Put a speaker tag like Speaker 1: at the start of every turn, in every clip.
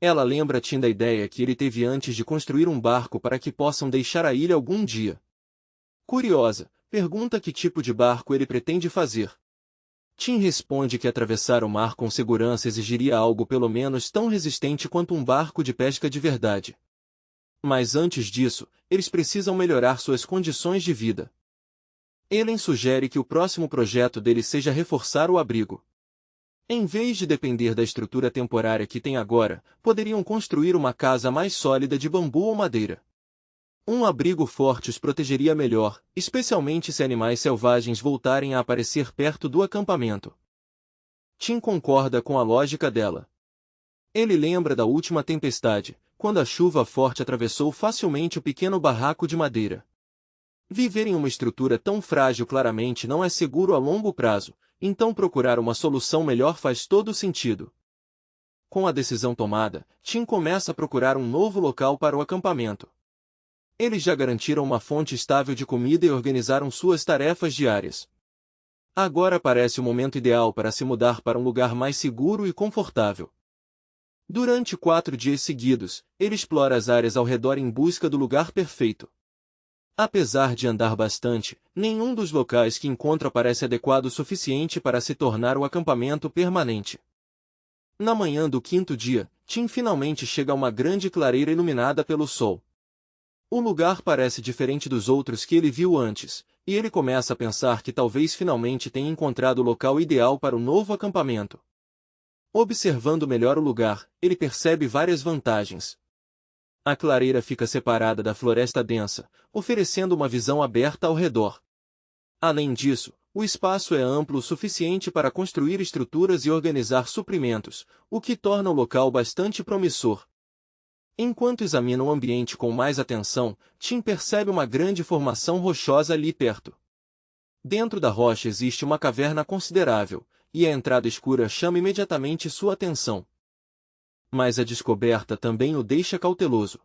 Speaker 1: Ela lembra Tim da ideia que ele teve antes de construir um barco para que possam deixar a ilha algum dia. Curiosa, pergunta que tipo de barco ele pretende fazer. Tim responde que atravessar o mar com segurança exigiria algo pelo menos tão resistente quanto um barco de pesca de verdade. Mas antes disso, eles precisam melhorar suas condições de vida. Ellen sugere que o próximo projeto dele seja reforçar o abrigo. Em vez de depender da estrutura temporária que tem agora, poderiam construir uma casa mais sólida de bambu ou madeira. Um abrigo forte os protegeria melhor, especialmente se animais selvagens voltarem a aparecer perto do acampamento. Tim concorda com a lógica dela. Ele lembra da última tempestade, quando a chuva forte atravessou facilmente o pequeno barraco de madeira. Viver em uma estrutura tão frágil claramente não é seguro a longo prazo, então procurar uma solução melhor faz todo sentido. Com a decisão tomada, Tim começa a procurar um novo local para o acampamento. Eles já garantiram uma fonte estável de comida e organizaram suas tarefas diárias. Agora parece o momento ideal para se mudar para um lugar mais seguro e confortável. Durante 4 dias seguidos, ele explora as áreas ao redor em busca do lugar perfeito. Apesar de andar bastante, nenhum dos locais que encontra parece adequado o suficiente para se tornar o acampamento permanente. Na manhã do 5º dia, Tim finalmente chega a uma grande clareira iluminada pelo sol. O lugar parece diferente dos outros que ele viu antes, e ele começa a pensar que talvez finalmente tenha encontrado o local ideal para o novo acampamento. Observando melhor o lugar, ele percebe várias vantagens. A clareira fica separada da floresta densa, oferecendo uma visão aberta ao redor. Além disso, o espaço é amplo o suficiente para construir estruturas e organizar suprimentos, o que torna o local bastante promissor. Enquanto examina o ambiente com mais atenção, Tim percebe uma grande formação rochosa ali perto. Dentro da rocha existe uma caverna considerável, e a entrada escura chama imediatamente sua atenção. Mas a descoberta também o deixa cauteloso.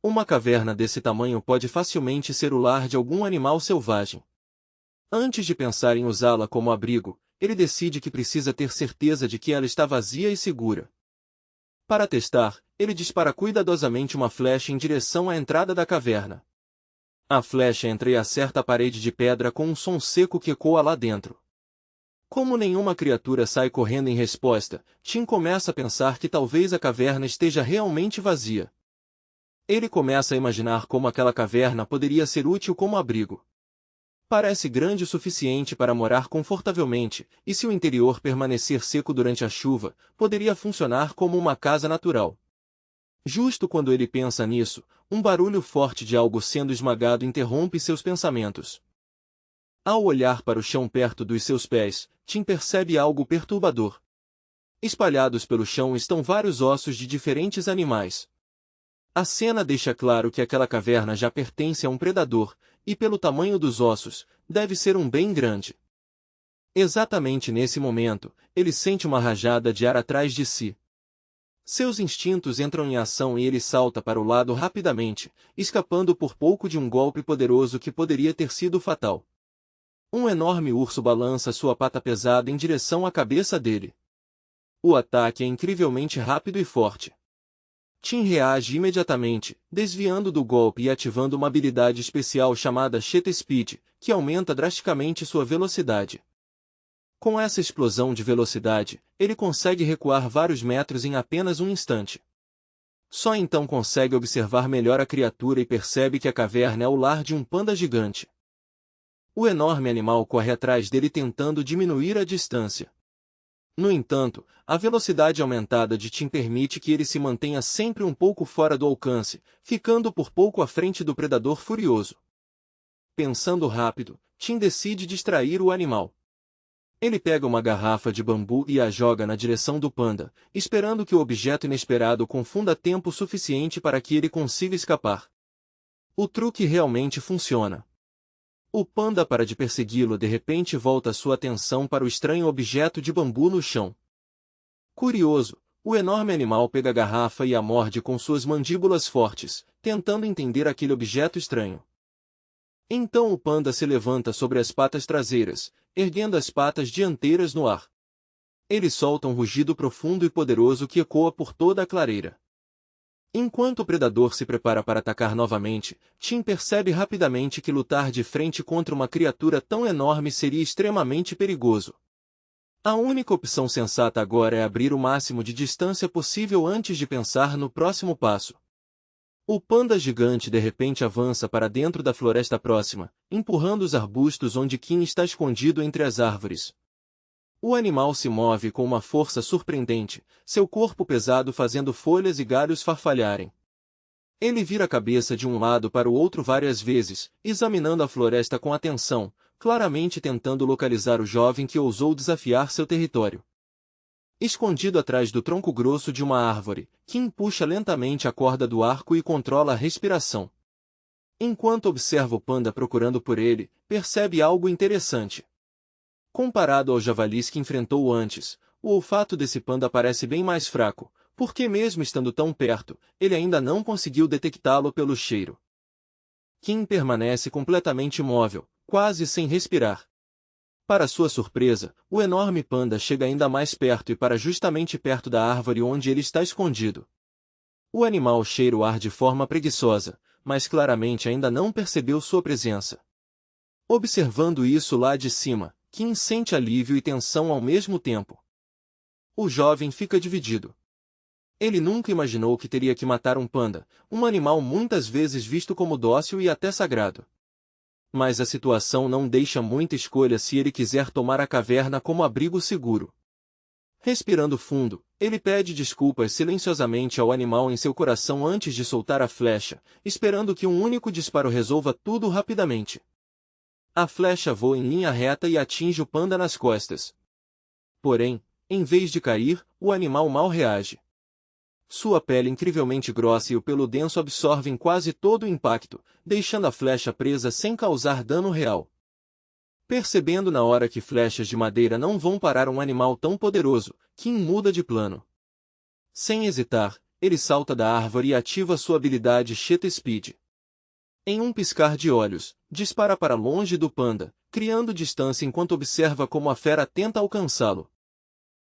Speaker 1: Uma caverna desse tamanho pode facilmente ser o lar de algum animal selvagem. Antes de pensar em usá-la como abrigo, ele decide que precisa ter certeza de que ela está vazia e segura. Para testar, ele dispara cuidadosamente uma flecha em direção à entrada da caverna. A flecha entra e acerta a parede de pedra com um som seco que ecoa lá dentro. Como nenhuma criatura sai correndo em resposta, Tim começa a pensar que talvez a caverna esteja realmente vazia. Ele começa a imaginar como aquela caverna poderia ser útil como abrigo. Parece grande o suficiente para morar confortavelmente, e se o interior permanecer seco durante a chuva, poderia funcionar como uma casa natural. Justo quando ele pensa nisso, um barulho forte de algo sendo esmagado interrompe seus pensamentos. Ao olhar para o chão perto dos seus pés, Tim percebe algo perturbador. Espalhados pelo chão estão vários ossos de diferentes animais. A cena deixa claro que aquela caverna já pertence a um predador, e pelo tamanho dos ossos, deve ser um bem grande. Exatamente nesse momento, ele sente uma rajada de ar atrás de si. Seus instintos entram em ação e ele salta para o lado rapidamente, escapando por pouco de um golpe poderoso que poderia ter sido fatal. Um enorme urso balança sua pata pesada em direção à cabeça dele. O ataque é incrivelmente rápido e forte. Tim reage imediatamente, desviando do golpe e ativando uma habilidade especial chamada Cheetah Speed, que aumenta drasticamente sua velocidade. Com essa explosão de velocidade, ele consegue recuar vários metros em apenas um instante. Só então consegue observar melhor a criatura e percebe que a caverna é o lar de um panda gigante. O enorme animal corre atrás dele tentando diminuir a distância. No entanto, a velocidade aumentada de Tim permite que ele se mantenha sempre um pouco fora do alcance, ficando por pouco à frente do predador furioso. Pensando rápido, Tim decide distrair o animal. Ele pega uma garrafa de bambu e a joga na direção do panda, esperando que o objeto inesperado confunda tempo suficiente para que ele consiga escapar. O truque realmente funciona. O panda para de persegui-lo de repente volta sua atenção para o estranho objeto de bambu no chão. Curioso, o enorme animal pega a garrafa e a morde com suas mandíbulas fortes, tentando entender aquele objeto estranho. Então o panda se levanta sobre as patas traseiras, erguendo as patas dianteiras no ar. Ele solta um rugido profundo e poderoso que ecoa por toda a clareira. Enquanto o predador se prepara para atacar novamente, Tim percebe rapidamente que lutar de frente contra uma criatura tão enorme seria extremamente perigoso. A única opção sensata agora é abrir o máximo de distância possível antes de pensar no próximo passo. O panda gigante de repente avança para dentro da floresta próxima, empurrando os arbustos onde Kim está escondido entre as árvores. O animal se move com uma força surpreendente, seu corpo pesado fazendo folhas e galhos farfalharem. Ele vira a cabeça de um lado para o outro várias vezes, examinando a floresta com atenção, claramente tentando localizar o jovem que ousou desafiar seu território. Escondido atrás do tronco grosso de uma árvore, Kim puxa lentamente a corda do arco e controla a respiração. Enquanto observa o panda procurando por ele, percebe algo interessante. Comparado aos javalis que enfrentou antes, o olfato desse panda parece bem mais fraco, porque mesmo estando tão perto, ele ainda não conseguiu detectá-lo pelo cheiro. Kim permanece completamente imóvel, quase sem respirar. Para sua surpresa, o enorme panda chega ainda mais perto e para justamente perto da árvore onde ele está escondido. O animal cheira o ar de forma preguiçosa, mas claramente ainda não percebeu sua presença. Observando isso lá de cima, Kim sente alívio e tensão ao mesmo tempo. O jovem fica dividido. Ele nunca imaginou que teria que matar um panda, um animal muitas vezes visto como dócil e até sagrado. Mas a situação não deixa muita escolha se ele quiser tomar a caverna como abrigo seguro. Respirando fundo, ele pede desculpas silenciosamente ao animal em seu coração antes de soltar a flecha, esperando que um único disparo resolva tudo rapidamente. A flecha voa em linha reta e atinge o panda nas costas. Porém, em vez de cair, o animal mal reage. Sua pele incrivelmente grossa e o pelo denso absorvem quase todo o impacto, deixando a flecha presa sem causar dano real. Percebendo na hora que flechas de madeira não vão parar um animal tão poderoso, Kim muda de plano. Sem hesitar, ele salta da árvore e ativa sua habilidade Cheetah Speed. Em um piscar de olhos, dispara para longe do panda, criando distância enquanto observa como a fera tenta alcançá-lo.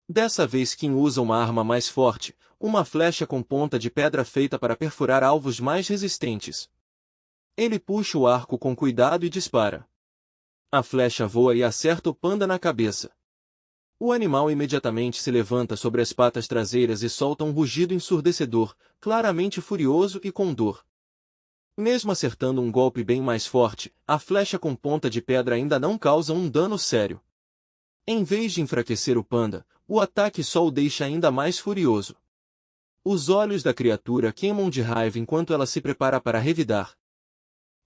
Speaker 1: Dessa vez Kim usa uma arma mais forte, uma flecha com ponta de pedra feita para perfurar alvos mais resistentes. Ele puxa o arco com cuidado e dispara. A flecha voa e acerta o panda na cabeça. O animal imediatamente se levanta sobre as patas traseiras e solta um rugido ensurdecedor, claramente furioso e com dor. Mesmo acertando um golpe bem mais forte, a flecha com ponta de pedra ainda não causa um dano sério. Em vez de enfraquecer o panda, o ataque só o deixa ainda mais furioso. Os olhos da criatura queimam de raiva enquanto ela se prepara para revidar.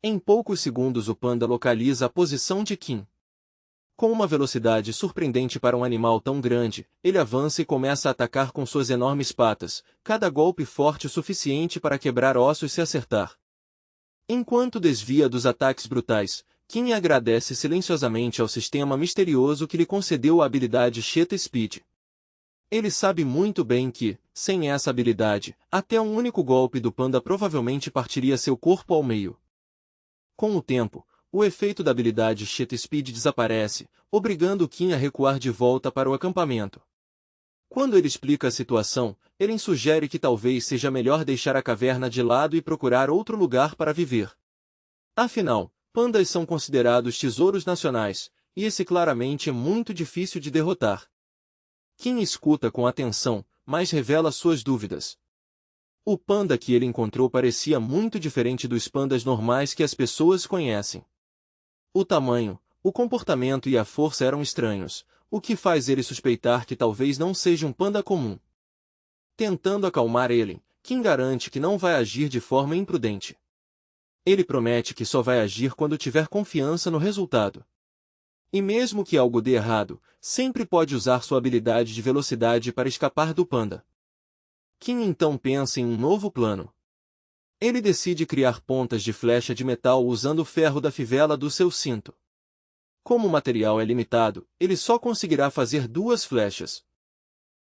Speaker 1: Em poucos segundos o panda localiza a posição de Kim. Com uma velocidade surpreendente para um animal tão grande, ele avança e começa a atacar com suas enormes patas, cada golpe forte o suficiente para quebrar ossos se acertar. Enquanto desvia dos ataques brutais, Kim agradece silenciosamente ao sistema misterioso que lhe concedeu a habilidade Cheetah Speed. Ele sabe muito bem que, sem essa habilidade, até um único golpe do panda provavelmente partiria seu corpo ao meio. Com o tempo, o efeito da habilidade Cheetah Speed desaparece, obrigando Kim a recuar de volta para o acampamento. Quando ele explica a situação, ele sugere que talvez seja melhor deixar a caverna de lado e procurar outro lugar para viver. Afinal, pandas são considerados tesouros nacionais, e esse claramente é muito difícil de derrotar. Kim escuta com atenção, mas revela suas dúvidas. O panda que ele encontrou parecia muito diferente dos pandas normais que as pessoas conhecem. O tamanho, o comportamento e a força eram estranhos, o que faz ele suspeitar que talvez não seja um panda comum. Tentando acalmar ele, Kim garante que não vai agir de forma imprudente. Ele promete que só vai agir quando tiver confiança no resultado. E mesmo que algo dê errado, sempre pode usar sua habilidade de velocidade para escapar do panda. Kim então pensa em um novo plano. Ele decide criar pontas de flecha de metal usando o ferro da fivela do seu cinto. Como o material é limitado, ele só conseguirá fazer 2 flechas.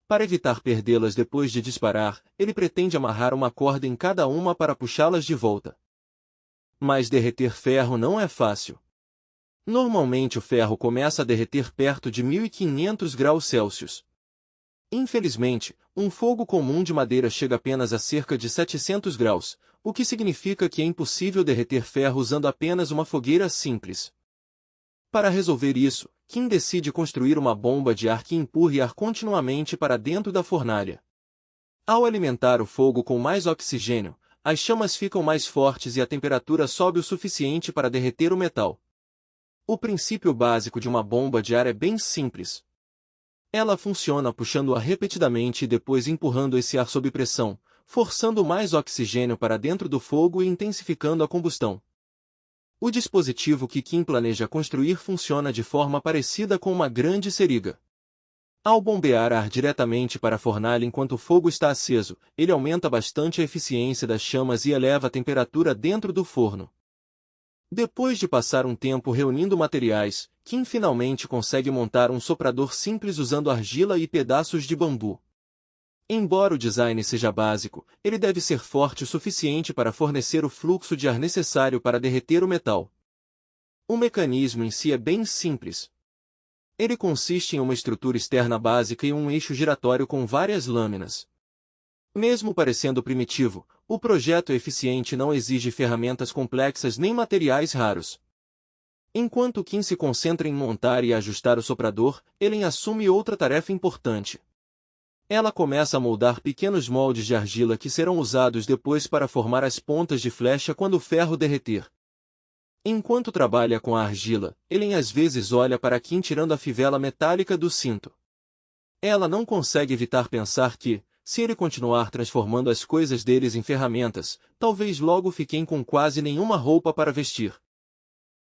Speaker 1: Para evitar perdê-las depois de disparar, ele pretende amarrar uma corda em cada uma para puxá-las de volta. Mas derreter ferro não é fácil. Normalmente o ferro começa a derreter perto de 1500 graus Celsius. Infelizmente, um fogo comum de madeira chega apenas a cerca de 700 graus, o que significa que é impossível derreter ferro usando apenas uma fogueira simples. Para resolver isso, Kim decide construir uma bomba de ar que empurre ar continuamente para dentro da fornalha. Ao alimentar o fogo com mais oxigênio, as chamas ficam mais fortes e a temperatura sobe o suficiente para derreter o metal. O princípio básico de uma bomba de ar é bem simples. Ela funciona puxando ar repetidamente e depois empurrando esse ar sob pressão, forçando mais oxigênio para dentro do fogo e intensificando a combustão. O dispositivo que Kim planeja construir funciona de forma parecida com uma grande seriga. Ao bombear ar diretamente para a fornalha enquanto o fogo está aceso, ele aumenta bastante a eficiência das chamas e eleva a temperatura dentro do forno. Depois de passar um tempo reunindo materiais, Kim finalmente consegue montar um soprador simples usando argila e pedaços de bambu. Embora o design seja básico, ele deve ser forte o suficiente para fornecer o fluxo de ar necessário para derreter o metal. O mecanismo em si é bem simples. Ele consiste em uma estrutura externa básica e um eixo giratório com várias lâminas. Mesmo parecendo primitivo, o projeto é eficiente e não exige ferramentas complexas nem materiais raros. Enquanto Kim se concentra em montar e ajustar o soprador, Ellen assume outra tarefa importante. Ela começa a moldar pequenos moldes de argila que serão usados depois para formar as pontas de flecha quando o ferro derreter. Enquanto trabalha com a argila, Ellen às vezes olha para Kim tirando a fivela metálica do cinto. Ela não consegue evitar pensar que, se ele continuar transformando as coisas deles em ferramentas, talvez logo fiquem com quase nenhuma roupa para vestir.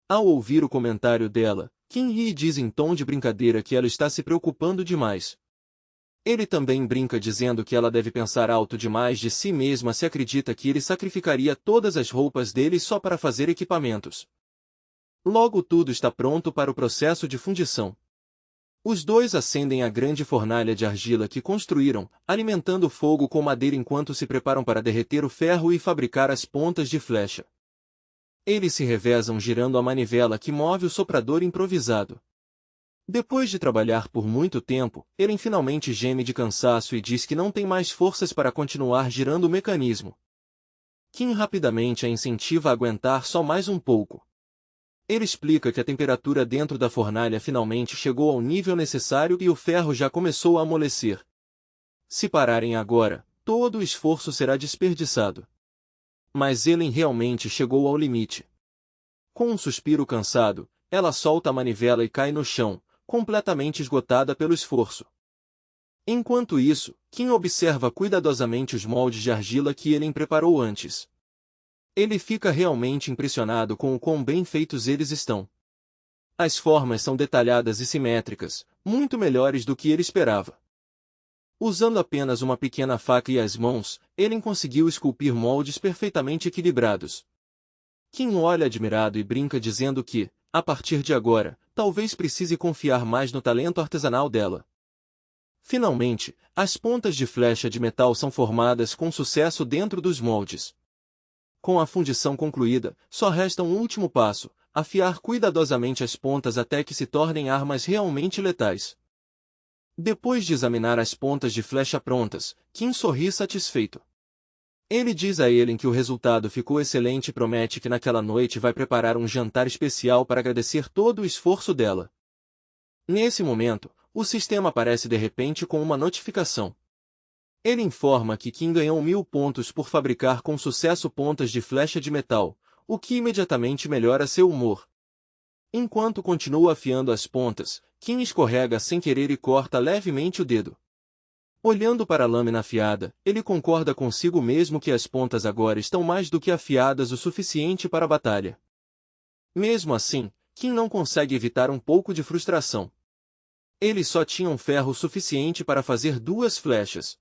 Speaker 1: Ao ouvir o comentário dela, Kim ri e diz em tom de brincadeira que ela está se preocupando demais. Ele também brinca dizendo que ela deve pensar alto demais de si mesma se acredita que ele sacrificaria todas as roupas dele só para fazer equipamentos. Logo tudo está pronto para o processo de fundição. Os dois acendem a grande fornalha de argila que construíram, alimentando o fogo com madeira enquanto se preparam para derreter o ferro e fabricar as pontas de flecha. Eles se revezam girando a manivela que move o soprador improvisado. Depois de trabalhar por muito tempo, Ellen finalmente geme de cansaço e diz que não tem mais forças para continuar girando o mecanismo. Kim rapidamente a incentiva a aguentar só mais um pouco. Ele explica que a temperatura dentro da fornalha finalmente chegou ao nível necessário e o ferro já começou a amolecer. Se pararem agora, todo o esforço será desperdiçado. Mas Ellen realmente chegou ao limite. Com um suspiro cansado, ela solta a manivela e cai no chão, completamente esgotada pelo esforço. Enquanto isso, Kim observa cuidadosamente os moldes de argila que Ellen preparou antes. Ele fica realmente impressionado com o quão bem feitos eles estão. As formas são detalhadas e simétricas, muito melhores do que ele esperava. Usando apenas uma pequena faca e as mãos, Ellen conseguiu esculpir moldes perfeitamente equilibrados. Kim olha admirado e brinca dizendo que, a partir de agora, talvez precise confiar mais no talento artesanal dela. Finalmente, as pontas de flecha de metal são formadas com sucesso dentro dos moldes. Com a fundição concluída, só resta um último passo, afiar cuidadosamente as pontas até que se tornem armas realmente letais. Depois de examinar as pontas de flecha prontas, Kim sorri satisfeito. Ele diz a Ellen que o resultado ficou excelente e promete que naquela noite vai preparar um jantar especial para agradecer todo o esforço dela. Nesse momento, o sistema aparece de repente com uma notificação. Ele informa que Kim ganhou 1000 pontos por fabricar com sucesso pontas de flecha de metal, o que imediatamente melhora seu humor. Enquanto continua afiando as pontas, Kim escorrega sem querer e corta levemente o dedo. Olhando para a lâmina afiada, ele concorda consigo mesmo que as pontas agora estão mais do que afiadas o suficiente para a batalha. Mesmo assim, Kim não consegue evitar um pouco de frustração. Ele só tinha um ferro suficiente para fazer 2 flechas.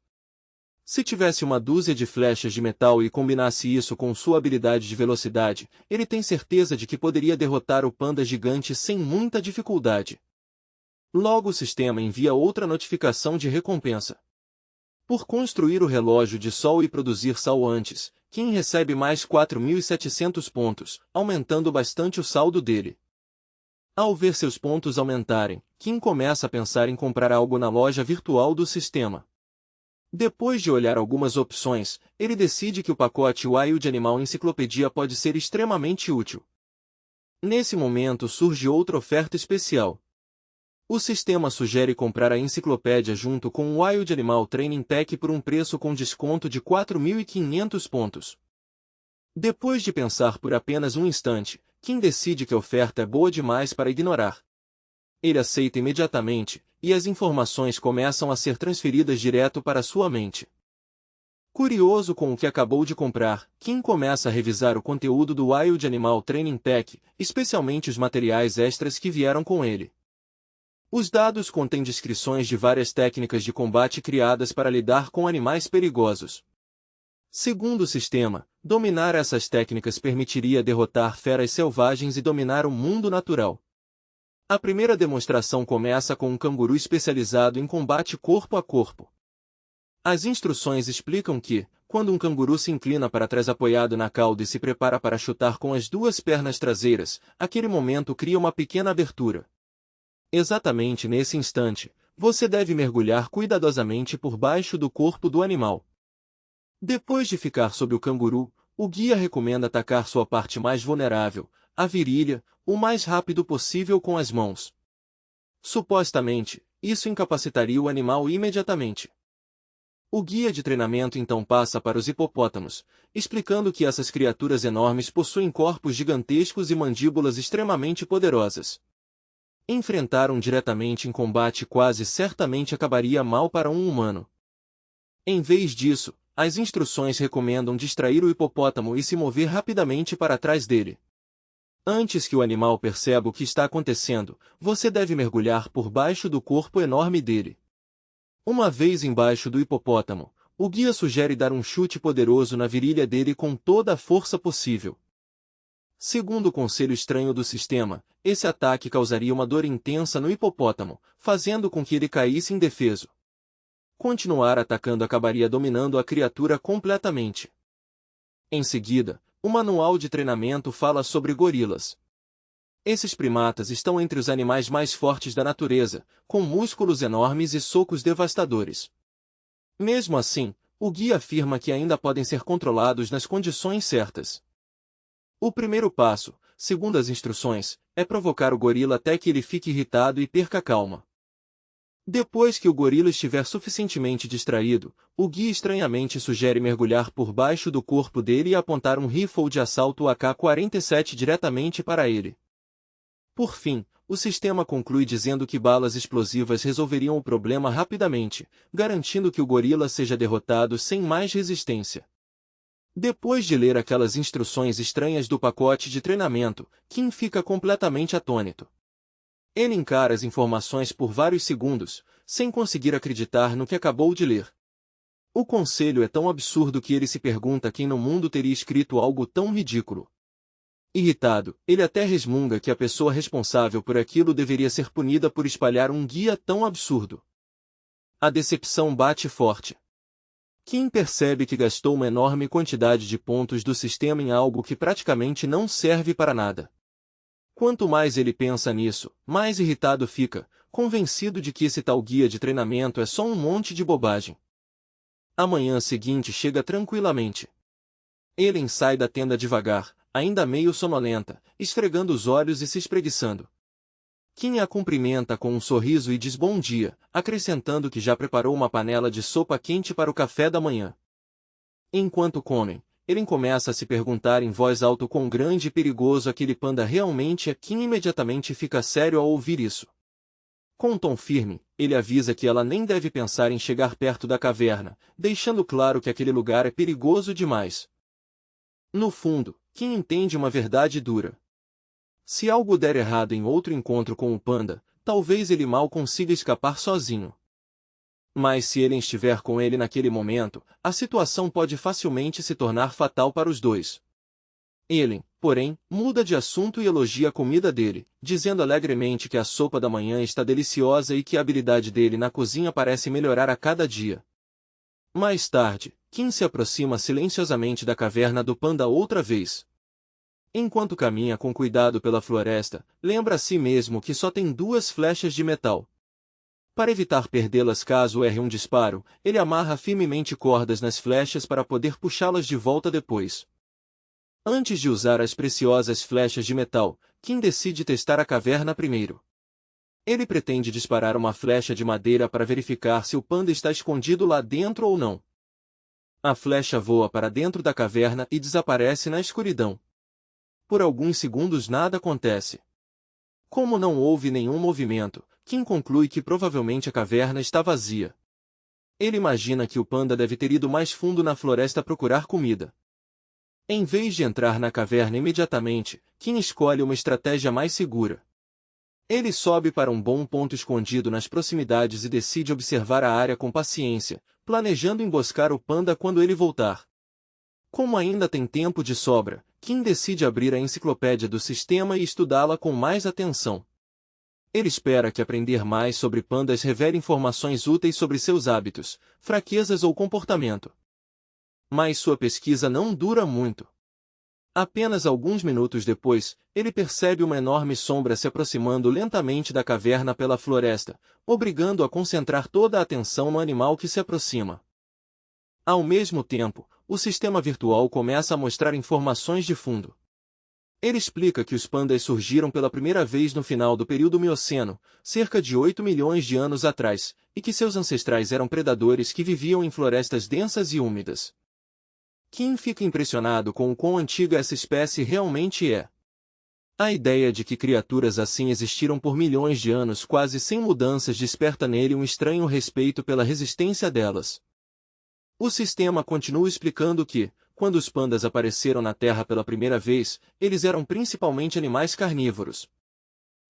Speaker 1: Se tivesse uma dúzia de flechas de metal e combinasse isso com sua habilidade de velocidade, ele tem certeza de que poderia derrotar o panda gigante sem muita dificuldade. Logo o sistema envia outra notificação de recompensa. Por construir o relógio de sol e produzir sal antes, Kim recebe mais 4.700 pontos, aumentando bastante o saldo dele. Ao ver seus pontos aumentarem, Kim começa a pensar em comprar algo na loja virtual do sistema. Depois de olhar algumas opções, ele decide que o pacote Wild Animal Enciclopedia pode ser extremamente útil. Nesse momento surge outra oferta especial. O sistema sugere comprar a enciclopédia junto com o Wild Animal Training Pack por um preço com desconto de 4.500 pontos. Depois de pensar por apenas um instante, Kim decide que a oferta é boa demais para ignorar. Ele aceita imediatamente, e as informações começam a ser transferidas direto para sua mente. Curioso com o que acabou de comprar, Kim começa a revisar o conteúdo do Wild Animal Training Pack, especialmente os materiais extras que vieram com ele. Os dados contêm descrições de várias técnicas de combate criadas para lidar com animais perigosos. Segundo o sistema, dominar essas técnicas permitiria derrotar feras selvagens e dominar o mundo natural. A primeira demonstração começa com um canguru especializado em combate corpo a corpo. As instruções explicam que, quando um canguru se inclina para trás apoiado na cauda e se prepara para chutar com as duas pernas traseiras, aquele momento cria uma pequena abertura. Exatamente nesse instante, você deve mergulhar cuidadosamente por baixo do corpo do animal. Depois de ficar sob o canguru, o guia recomenda atacar sua parte mais vulnerável, a virilha, o mais rápido possível com as mãos. Supostamente, isso incapacitaria o animal imediatamente. O guia de treinamento então passa para os hipopótamos, explicando que essas criaturas enormes possuem corpos gigantescos e mandíbulas extremamente poderosas. Enfrentar-um diretamente em combate quase certamente acabaria mal para um humano. Em vez disso, as instruções recomendam distrair o hipopótamo e se mover rapidamente para trás dele. Antes que o animal perceba o que está acontecendo, você deve mergulhar por baixo do corpo enorme dele. Uma vez embaixo do hipopótamo, o guia sugere dar um chute poderoso na virilha dele com toda a força possível. Segundo o conselho estranho do sistema, esse ataque causaria uma dor intensa no hipopótamo, fazendo com que ele caísse indefeso. Continuar atacando acabaria dominando a criatura completamente. Em seguida, o manual de treinamento fala sobre gorilas. Esses primatas estão entre os animais mais fortes da natureza, com músculos enormes e socos devastadores. Mesmo assim, o guia afirma que ainda podem ser controlados nas condições certas. O primeiro passo, segundo as instruções, é provocar o gorila até que ele fique irritado e perca a calma. Depois que o gorila estiver suficientemente distraído, o guia estranhamente sugere mergulhar por baixo do corpo dele e apontar um rifle de assalto AK-47 diretamente para ele. Por fim, o sistema conclui dizendo que balas explosivas resolveriam o problema rapidamente, garantindo que o gorila seja derrotado sem mais resistência. Depois de ler aquelas instruções estranhas do pacote de treinamento, Kim fica completamente atônito. Ele encara as informações por vários segundos, sem conseguir acreditar no que acabou de ler. O conselho é tão absurdo que ele se pergunta quem no mundo teria escrito algo tão ridículo. Irritado, ele até resmunga que a pessoa responsável por aquilo deveria ser punida por espalhar um guia tão absurdo. A decepção bate forte. Kim percebe que gastou uma enorme quantidade de pontos do sistema em algo que praticamente não serve para nada. Quanto mais ele pensa nisso, mais irritado fica, convencido de que esse tal guia de treinamento é só um monte de bobagem. A manhã seguinte chega tranquilamente. Ellen sai da tenda devagar, ainda meio sonolenta, esfregando os olhos e se espreguiçando. Kim a cumprimenta com um sorriso e diz bom dia, acrescentando que já preparou uma panela de sopa quente para o café da manhã. Enquanto comem, Ellen começa a se perguntar em voz alta quão grande e perigoso aquele panda realmente é. Kim imediatamente fica sério ao ouvir isso. Com um tom firme, ele avisa que ela nem deve pensar em chegar perto da caverna, deixando claro que aquele lugar é perigoso demais. No fundo, Kim entende uma verdade dura. Se algo der errado em outro encontro com o panda, talvez ele mal consiga escapar sozinho. Mas se Ellen estiver com ele naquele momento, a situação pode facilmente se tornar fatal para os dois. Ellen, porém, muda de assunto e elogia a comida dele, dizendo alegremente que a sopa da manhã está deliciosa e que a habilidade dele na cozinha parece melhorar a cada dia. Mais tarde, Kim se aproxima silenciosamente da caverna do panda outra vez. Enquanto caminha com cuidado pela floresta, lembra a si mesmo que só tem 2 flechas de metal. Para evitar perdê-las caso erre um disparo, ele amarra firmemente cordas nas flechas para poder puxá-las de volta depois. Antes de usar as preciosas flechas de metal, Kim decide testar a caverna primeiro. Ele pretende disparar uma flecha de madeira para verificar se o panda está escondido lá dentro ou não. A flecha voa para dentro da caverna e desaparece na escuridão. Por alguns segundos nada acontece. Como não houve nenhum movimento, Kim conclui que provavelmente a caverna está vazia. Ele imagina que o panda deve ter ido mais fundo na floresta procurar comida. Em vez de entrar na caverna imediatamente, Kim escolhe uma estratégia mais segura. Ele sobe para um bom ponto escondido nas proximidades e decide observar a área com paciência, planejando emboscar o panda quando ele voltar. Como ainda tem tempo de sobra, Kim decide abrir a enciclopédia do sistema e estudá-la com mais atenção. Ele espera que aprender mais sobre pandas revele informações úteis sobre seus hábitos, fraquezas ou comportamento. Mas sua pesquisa não dura muito. Apenas alguns minutos depois, ele percebe uma enorme sombra se aproximando lentamente da caverna pela floresta, obrigando-o a concentrar toda a atenção no animal que se aproxima. Ao mesmo tempo, o sistema virtual começa a mostrar informações de fundo. Ele explica que os pandas surgiram pela primeira vez no final do período Mioceno, cerca de 8 milhões de anos atrás, e que seus ancestrais eram predadores que viviam em florestas densas e úmidas. Kim fica impressionado com o quão antiga essa espécie realmente é. A ideia de que criaturas assim existiram por milhões de anos quase sem mudanças desperta nele um estranho respeito pela resistência delas. O sistema continua explicando que, quando os pandas apareceram na Terra pela primeira vez, eles eram principalmente animais carnívoros.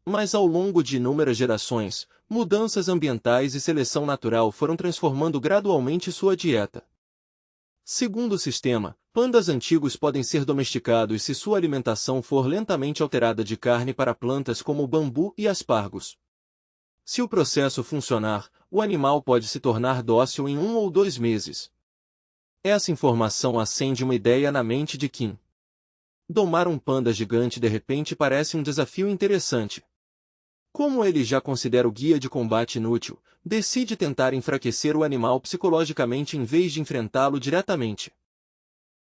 Speaker 1: Mas ao longo de inúmeras gerações, mudanças ambientais e seleção natural foram transformando gradualmente sua dieta. Segundo o sistema, pandas antigos podem ser domesticados se sua alimentação for lentamente alterada de carne para plantas como bambu e aspargos. Se o processo funcionar, o animal pode se tornar dócil em 1 ou 2 meses. Essa informação acende uma ideia na mente de Kim. Domar um panda gigante de repente parece um desafio interessante. Como ele já considera o guia de combate inútil, decide tentar enfraquecer o animal psicologicamente em vez de enfrentá-lo diretamente.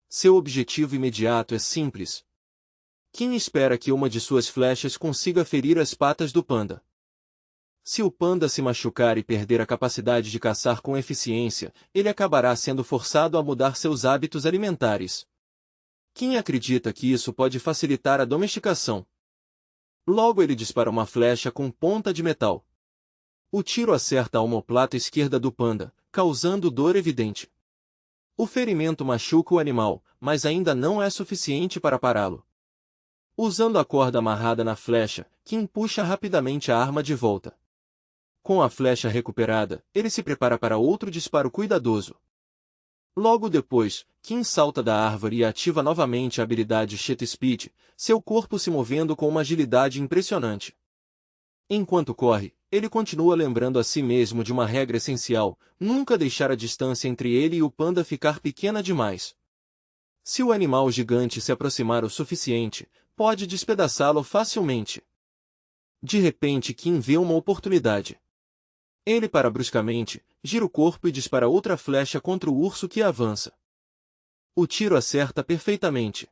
Speaker 1: Seu objetivo imediato é simples. Kim espera que uma de suas flechas consiga ferir as patas do panda. Se o panda se machucar e perder a capacidade de caçar com eficiência, ele acabará sendo forçado a mudar seus hábitos alimentares. Kim acredita que isso pode facilitar a domesticação. Logo ele dispara uma flecha com ponta de metal. O tiro acerta a omoplata esquerda do panda, causando dor evidente. O ferimento machuca o animal, mas ainda não é suficiente para pará-lo. Usando a corda amarrada na flecha, Kim puxa rapidamente a arma de volta. Com a flecha recuperada, ele se prepara para outro disparo cuidadoso. Logo depois, Kim salta da árvore e ativa novamente a habilidade Shet Speed, seu corpo se movendo com uma agilidade impressionante. Enquanto corre, ele continua lembrando a si mesmo de uma regra essencial: nunca deixar a distância entre ele e o panda ficar pequena demais. Se o animal gigante se aproximar o suficiente, pode despedaçá-lo facilmente. De repente Kim vê uma oportunidade. Ele para bruscamente, gira o corpo e dispara outra flecha contra o urso que avança. O tiro acerta perfeitamente.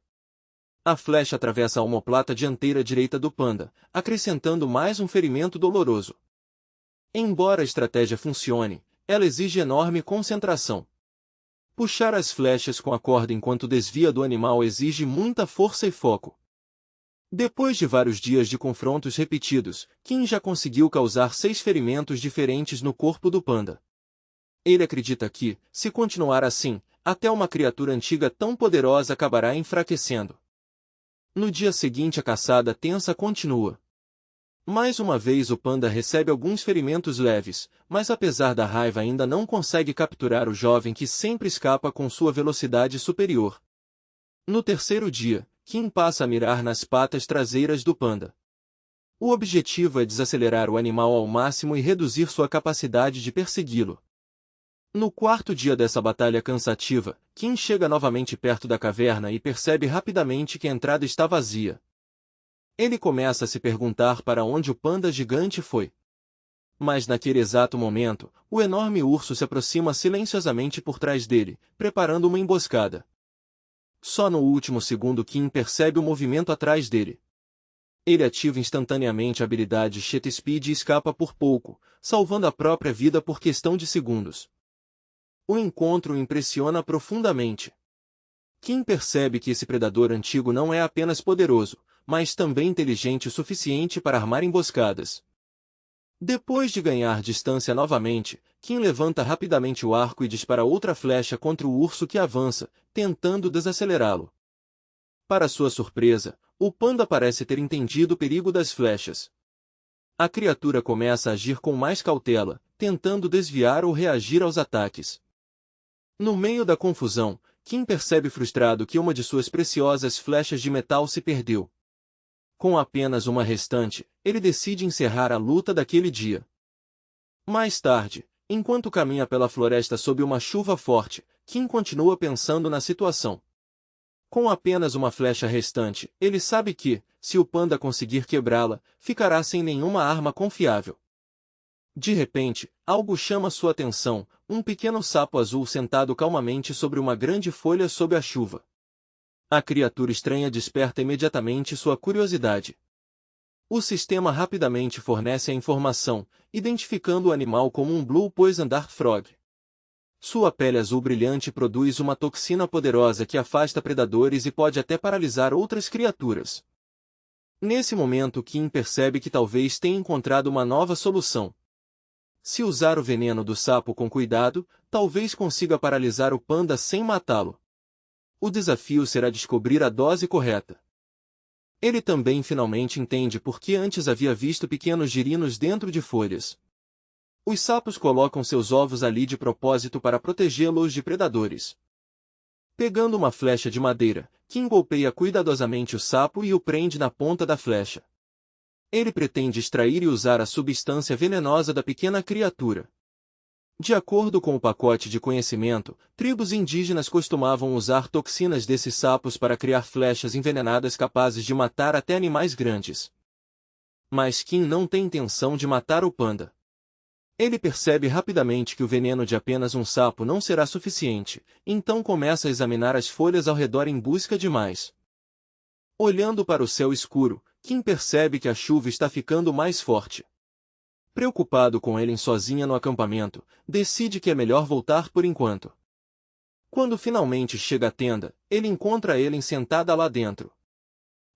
Speaker 1: A flecha atravessa a omoplata dianteira direita do panda, acrescentando mais um ferimento doloroso. Embora a estratégia funcione, ela exige enorme concentração. Puxar as flechas com a corda enquanto desvia do animal exige muita força e foco. Depois de vários dias de confrontos repetidos, Kim já conseguiu causar 6 ferimentos diferentes no corpo do panda. Ele acredita que, se continuar assim, até uma criatura antiga tão poderosa acabará enfraquecendo. No dia seguinte a caçada tensa continua. Mais uma vez o panda recebe alguns ferimentos leves, mas apesar da raiva ainda não consegue capturar o jovem que sempre escapa com sua velocidade superior. No terceiro dia, Kim passa a mirar nas patas traseiras do panda. O objetivo é desacelerar o animal ao máximo e reduzir sua capacidade de persegui-lo. No quarto dia dessa batalha cansativa, Kim chega novamente perto da caverna e percebe rapidamente que a entrada está vazia. Ele começa a se perguntar para onde o panda gigante foi. Mas naquele exato momento, o enorme urso se aproxima silenciosamente por trás dele, preparando uma emboscada. Só no último segundo Kim percebe o movimento atrás dele. Ele ativa instantaneamente a habilidade Jet Speed e escapa por pouco, salvando a própria vida por questão de segundos. O encontro o impressiona profundamente. Kim percebe que esse predador antigo não é apenas poderoso, mas também inteligente o suficiente para armar emboscadas. Depois de ganhar distância novamente, Kim levanta rapidamente o arco e dispara outra flecha contra o urso que avança, tentando desacelerá-lo. Para sua surpresa, o panda parece ter entendido o perigo das flechas. A criatura começa a agir com mais cautela, tentando desviar ou reagir aos ataques. No meio da confusão, Kim percebe frustrado que uma de suas preciosas flechas de metal se perdeu. Com apenas uma restante, ele decide encerrar a luta daquele dia. Mais tarde, enquanto caminha pela floresta sob uma chuva forte, Kim continua pensando na situação. Com apenas uma flecha restante, ele sabe que, se o panda conseguir quebrá-la, ficará sem nenhuma arma confiável. De repente, algo chama sua atenção, um pequeno sapo azul sentado calmamente sobre uma grande folha sob a chuva. A criatura estranha desperta imediatamente sua curiosidade. O sistema rapidamente fornece a informação, identificando o animal como um Blue Poison Dart Frog. Sua pele azul brilhante produz uma toxina poderosa que afasta predadores e pode até paralisar outras criaturas. Nesse momento Kim percebe que talvez tenha encontrado uma nova solução. Se usar o veneno do sapo com cuidado, talvez consiga paralisar o panda sem matá-lo. O desafio será descobrir a dose correta. Ele também finalmente entende por que antes havia visto pequenos girinos dentro de folhas. Os sapos colocam seus ovos ali de propósito para protegê-los de predadores. Pegando uma flecha de madeira, Kim golpeia cuidadosamente o sapo e o prende na ponta da flecha. Ele pretende extrair e usar a substância venenosa da pequena criatura. De acordo com o pacote de conhecimento, tribos indígenas costumavam usar toxinas desses sapos para criar flechas envenenadas capazes de matar até animais grandes. Mas Kim não tem intenção de matar o panda. Ele percebe rapidamente que o veneno de apenas um sapo não será suficiente, então começa a examinar as folhas ao redor em busca de mais. Olhando para o céu escuro, Kim percebe que a chuva está ficando mais forte. Preocupado com Ellen sozinha no acampamento, decide que é melhor voltar por enquanto. Quando finalmente chega à tenda, ele encontra Ellen sentada lá dentro.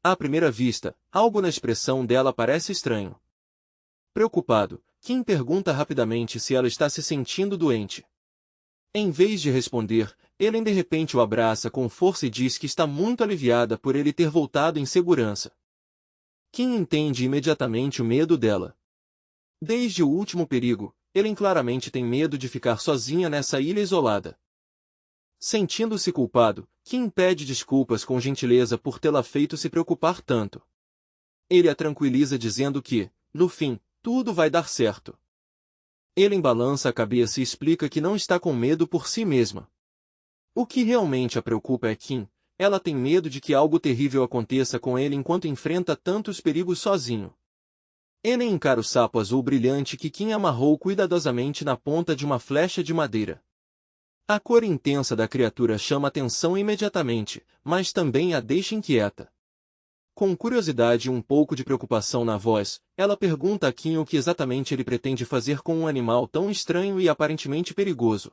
Speaker 1: À primeira vista, algo na expressão dela parece estranho. Preocupado, Kim pergunta rapidamente se ela está se sentindo doente. Em vez de responder, Ellen de repente o abraça com força e diz que está muito aliviada por ele ter voltado em segurança. Kim entende imediatamente o medo dela. Desde o último perigo, Ellen claramente tem medo de ficar sozinha nessa ilha isolada. Sentindo-se culpado, Kim pede desculpas com gentileza por tê-la feito se preocupar tanto. Ele a tranquiliza dizendo que, no fim, tudo vai dar certo. Ellen balança a cabeça e explica que não está com medo por si mesma. O que realmente a preocupa é Kim. Ela tem medo de que algo terrível aconteça com ele enquanto enfrenta tantos perigos sozinho. Ellen encara o sapo azul brilhante que Kim amarrou cuidadosamente na ponta de uma flecha de madeira. A cor intensa da criatura chama atenção imediatamente, mas também a deixa inquieta. Com curiosidade e um pouco de preocupação na voz, ela pergunta a Kim o que exatamente ele pretende fazer com um animal tão estranho e aparentemente perigoso.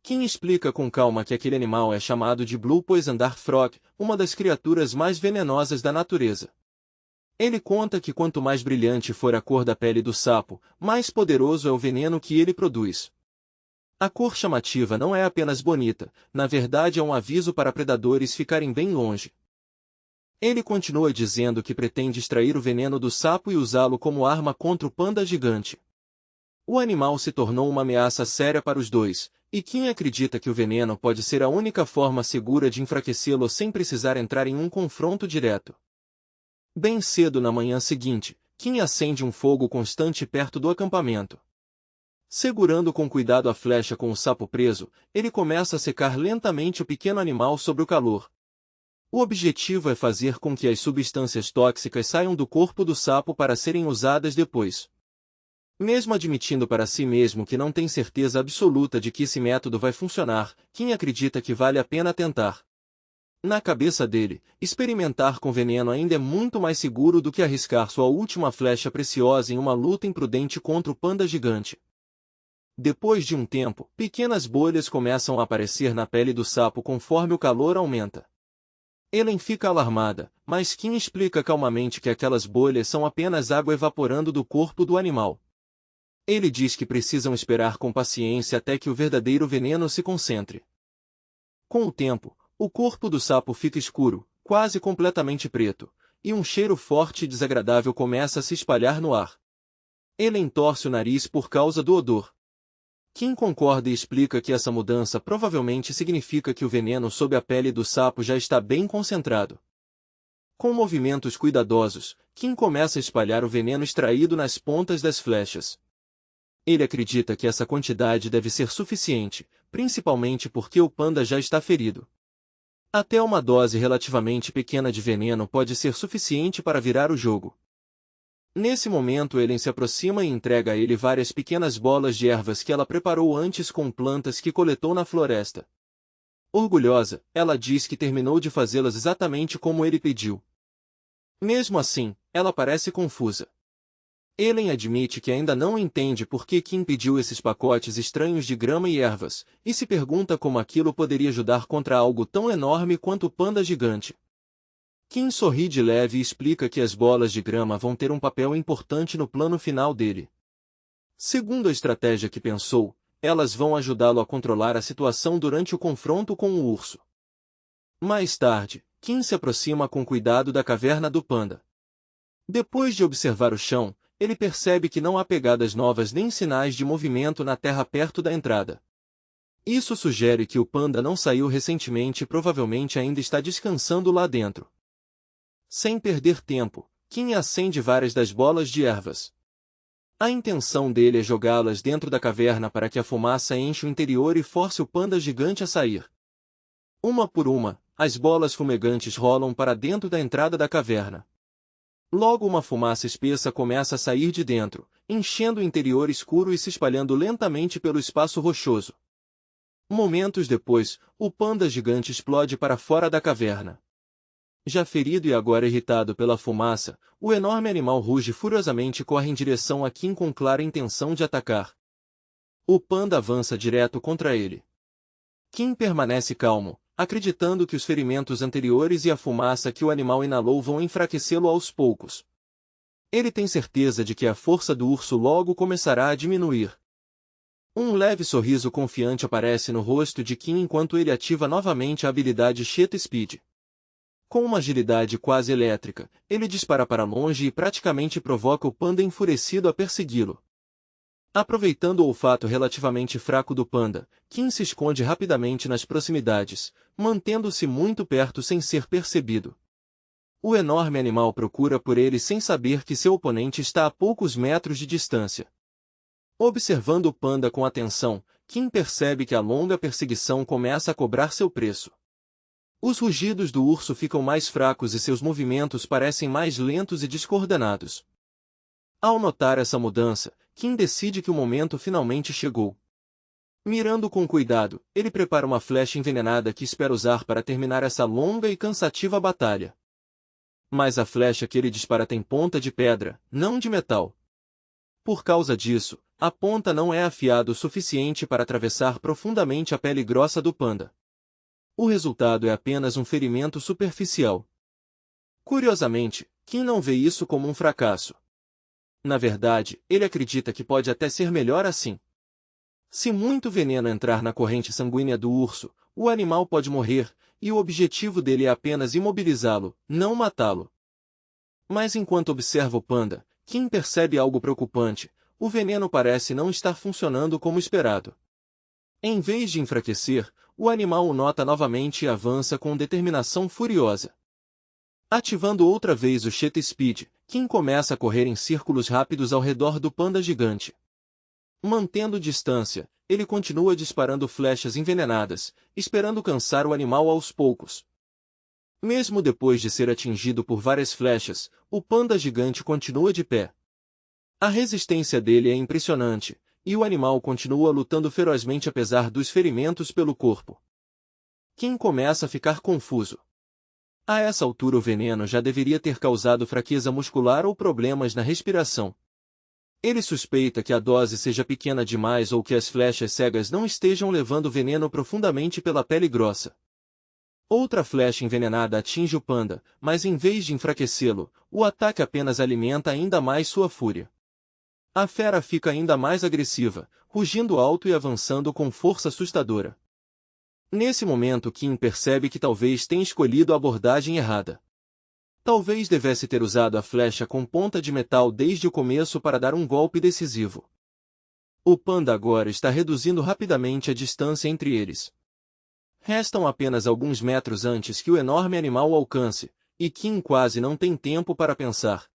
Speaker 1: Kim explica com calma que aquele animal é chamado de Blue Poison Dart Frog, uma das criaturas mais venenosas da natureza. Ele conta que quanto mais brilhante for a cor da pele do sapo, mais poderoso é o veneno que ele produz. A cor chamativa não é apenas bonita, na verdade é um aviso para predadores ficarem bem longe. Ele continua dizendo que pretende extrair o veneno do sapo e usá-lo como arma contra o panda gigante. O animal se tornou uma ameaça séria para os dois, e Kim acredita que o veneno pode ser a única forma segura de enfraquecê-lo sem precisar entrar em um confronto direto. Bem cedo na manhã seguinte, Kim acende um fogo constante perto do acampamento. Segurando com cuidado a flecha com o sapo preso, ele começa a secar lentamente o pequeno animal sob o calor. O objetivo é fazer com que as substâncias tóxicas saiam do corpo do sapo para serem usadas depois. Mesmo admitindo para si mesmo que não tem certeza absoluta de que esse método vai funcionar, Kim acredita que vale a pena tentar. Na cabeça dele, experimentar com veneno ainda é muito mais seguro do que arriscar sua última flecha preciosa em uma luta imprudente contra o panda gigante. Depois de um tempo, pequenas bolhas começam a aparecer na pele do sapo conforme o calor aumenta. Ellen fica alarmada, mas Kim explica calmamente que aquelas bolhas são apenas água evaporando do corpo do animal. Ele diz que precisam esperar com paciência até que o verdadeiro veneno se concentre. Com o tempo, o corpo do sapo fica escuro, quase completamente preto, e um cheiro forte e desagradável começa a se espalhar no ar. Ellen torce o nariz por causa do odor. Kim concorda e explica que essa mudança provavelmente significa que o veneno sob a pele do sapo já está bem concentrado. Com movimentos cuidadosos, Kim começa a espalhar o veneno extraído nas pontas das flechas. Ele acredita que essa quantidade deve ser suficiente, principalmente porque o panda já está ferido. Até uma dose relativamente pequena de veneno pode ser suficiente para virar o jogo. Nesse momento Ellen se aproxima e entrega a ele várias pequenas bolas de ervas que ela preparou antes com plantas que coletou na floresta. Orgulhosa, ela diz que terminou de fazê-las exatamente como ele pediu. Mesmo assim, ela parece confusa. Ellen admite que ainda não entende por que Kim pediu esses pacotes estranhos de grama e ervas, e se pergunta como aquilo poderia ajudar contra algo tão enorme quanto o panda gigante. Kim sorri de leve e explica que as bolas de grama vão ter um papel importante no plano final dele. Segundo a estratégia que pensou, elas vão ajudá-lo a controlar a situação durante o confronto com o urso. Mais tarde, Kim se aproxima com cuidado da caverna do panda. Depois de observar o chão, ele percebe que não há pegadas novas nem sinais de movimento na terra perto da entrada. Isso sugere que o panda não saiu recentemente e provavelmente ainda está descansando lá dentro. Sem perder tempo, Kim acende várias das bolas de ervas. A intenção dele é jogá-las dentro da caverna para que a fumaça enche o interior e force o panda gigante a sair. Uma por uma, as bolas fumegantes rolam para dentro da entrada da caverna. Logo uma fumaça espessa começa a sair de dentro, enchendo o interior escuro e se espalhando lentamente pelo espaço rochoso. Momentos depois, o panda gigante explode para fora da caverna. Já ferido e agora irritado pela fumaça, o enorme animal ruge furiosamente e corre em direção a Kim com clara intenção de atacar. O panda avança direto contra ele. Kim permanece calmo, acreditando que os ferimentos anteriores e a fumaça que o animal inalou vão enfraquecê-lo aos poucos. Ele tem certeza de que a força do urso logo começará a diminuir. Um leve sorriso confiante aparece no rosto de Kim enquanto ele ativa novamente a habilidade Cheetah Speed. Com uma agilidade quase elétrica, ele dispara para longe e praticamente provoca o panda enfurecido a persegui-lo. Aproveitando o olfato relativamente fraco do panda, Kim se esconde rapidamente nas proximidades, mantendo-se muito perto sem ser percebido. O enorme animal procura por ele sem saber que seu oponente está a poucos metros de distância. Observando o panda com atenção, Kim percebe que a longa perseguição começa a cobrar seu preço. Os rugidos do urso ficam mais fracos e seus movimentos parecem mais lentos e descoordenados. Ao notar essa mudança, Kim decide que o momento finalmente chegou. Mirando com cuidado, ele prepara uma flecha envenenada que espera usar para terminar essa longa e cansativa batalha. Mas a flecha que ele dispara tem ponta de pedra, não de metal. Por causa disso, a ponta não é afiada o suficiente para atravessar profundamente a pele grossa do panda. O resultado é apenas um ferimento superficial. Curiosamente, Kim não vê isso como um fracasso. Na verdade, ele acredita que pode até ser melhor assim. Se muito veneno entrar na corrente sanguínea do urso, o animal pode morrer, e o objetivo dele é apenas imobilizá-lo, não matá-lo. Mas enquanto observa o panda, Kim percebe algo preocupante: o veneno parece não estar funcionando como esperado. Em vez de enfraquecer, o animal o nota novamente e avança com determinação furiosa. Ativando outra vez o Cheetah Speed, Kim começa a correr em círculos rápidos ao redor do panda gigante. Mantendo distância, ele continua disparando flechas envenenadas, esperando cansar o animal aos poucos. Mesmo depois de ser atingido por várias flechas, o panda gigante continua de pé. A resistência dele é impressionante, e o animal continua lutando ferozmente apesar dos ferimentos pelo corpo. Kim começa a ficar confuso. A essa altura o veneno já deveria ter causado fraqueza muscular ou problemas na respiração. Ele suspeita que a dose seja pequena demais ou que as flechas cegas não estejam levando o veneno profundamente pela pele grossa. Outra flecha envenenada atinge o panda, mas em vez de enfraquecê-lo, o ataque apenas alimenta ainda mais sua fúria. A fera fica ainda mais agressiva, rugindo alto e avançando com força assustadora. Nesse momento Kim percebe que talvez tenha escolhido a abordagem errada. Talvez devesse ter usado a flecha com ponta de metal desde o começo para dar um golpe decisivo. O panda agora está reduzindo rapidamente a distância entre eles. Restam apenas alguns metros antes que o enorme animal o alcance, e Kim quase não tem tempo para pensar.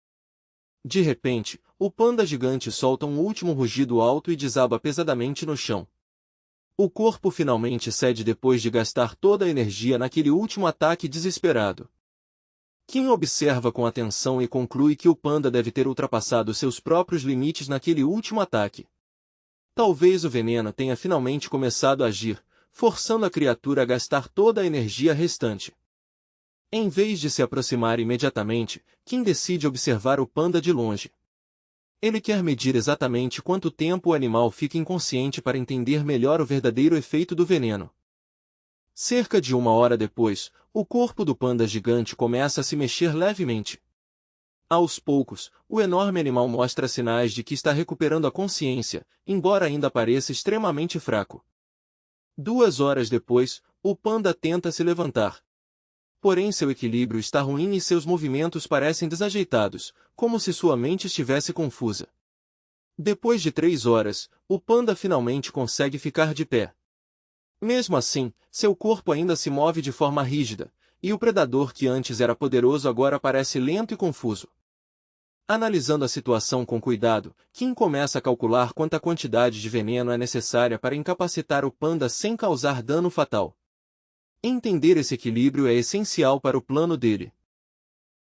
Speaker 1: De repente, o panda gigante solta um último rugido alto e desaba pesadamente no chão. O corpo finalmente cede depois de gastar toda a energia naquele último ataque desesperado. Kim observa com atenção e conclui que o panda deve ter ultrapassado seus próprios limites naquele último ataque. Talvez o veneno tenha finalmente começado a agir, forçando a criatura a gastar toda a energia restante. Em vez de se aproximar imediatamente, Kim decide observar o panda de longe. Ele quer medir exatamente quanto tempo o animal fica inconsciente para entender melhor o verdadeiro efeito do veneno. Cerca de 1 hora depois, o corpo do panda gigante começa a se mexer levemente. Aos poucos, o enorme animal mostra sinais de que está recuperando a consciência, embora ainda pareça extremamente fraco. 2 horas depois, o panda tenta se levantar. Porém seu equilíbrio está ruim e seus movimentos parecem desajeitados, como se sua mente estivesse confusa. Depois de 3 horas, o panda finalmente consegue ficar de pé. Mesmo assim, seu corpo ainda se move de forma rígida, e o predador que antes era poderoso agora parece lento e confuso. Analisando a situação com cuidado, Kim começa a calcular quanta quantidade de veneno é necessária para incapacitar o panda sem causar dano fatal. Entender esse equilíbrio é essencial para o plano dele.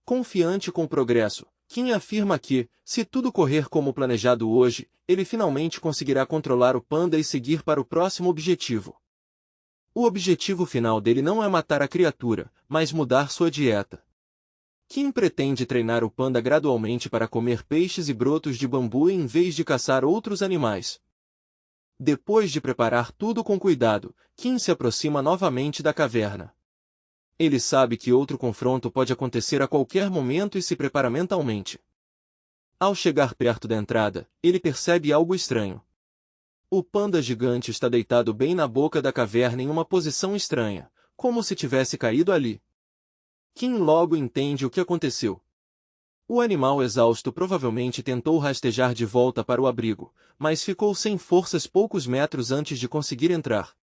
Speaker 1: Confiante com o progresso, Kim afirma que, se tudo correr como planejado hoje, ele finalmente conseguirá controlar o panda e seguir para o próximo objetivo. O objetivo final dele não é matar a criatura, mas mudar sua dieta. Kim pretende treinar o panda gradualmente para comer peixes e brotos de bambu em vez de caçar outros animais. Depois de preparar tudo com cuidado, Kim se aproxima novamente da caverna. Ele sabe que outro confronto pode acontecer a qualquer momento e se prepara mentalmente. Ao chegar perto da entrada, ele percebe algo estranho. O panda gigante está deitado bem na boca da caverna em uma posição estranha, como se tivesse caído ali. Kim logo entende o que aconteceu. O animal exausto provavelmente tentou rastejar de volta para o abrigo, mas ficou sem forças poucos metros antes de conseguir entrar.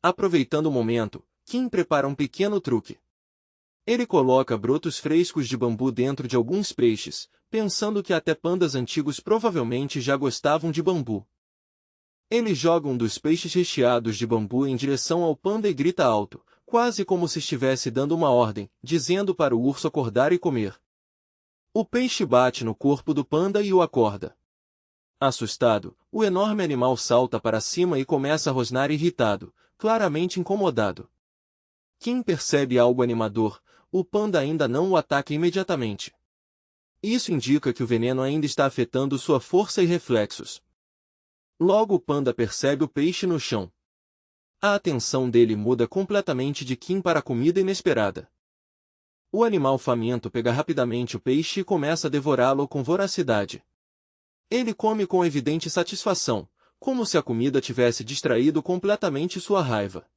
Speaker 1: Aproveitando o momento, Kim prepara um pequeno truque. Ele coloca brotos frescos de bambu dentro de alguns peixes, pensando que até pandas antigos provavelmente já gostavam de bambu. Ele joga um dos peixes recheados de bambu em direção ao panda e grita alto, quase como se estivesse dando uma ordem, dizendo para o urso acordar e comer. O peixe bate no corpo do panda e o acorda. Assustado, o enorme animal salta para cima e começa a rosnar irritado, claramente incomodado. Kim percebe algo animador, o panda ainda não o ataca imediatamente. Isso indica que o veneno ainda está afetando sua força e reflexos. Logo o panda percebe o peixe no chão. A atenção dele muda completamente de Kim para a comida inesperada. O animal faminto pega rapidamente o peixe e começa a devorá-lo com voracidade. Ele come com evidente satisfação, como se a comida tivesse distraído completamente sua raiva.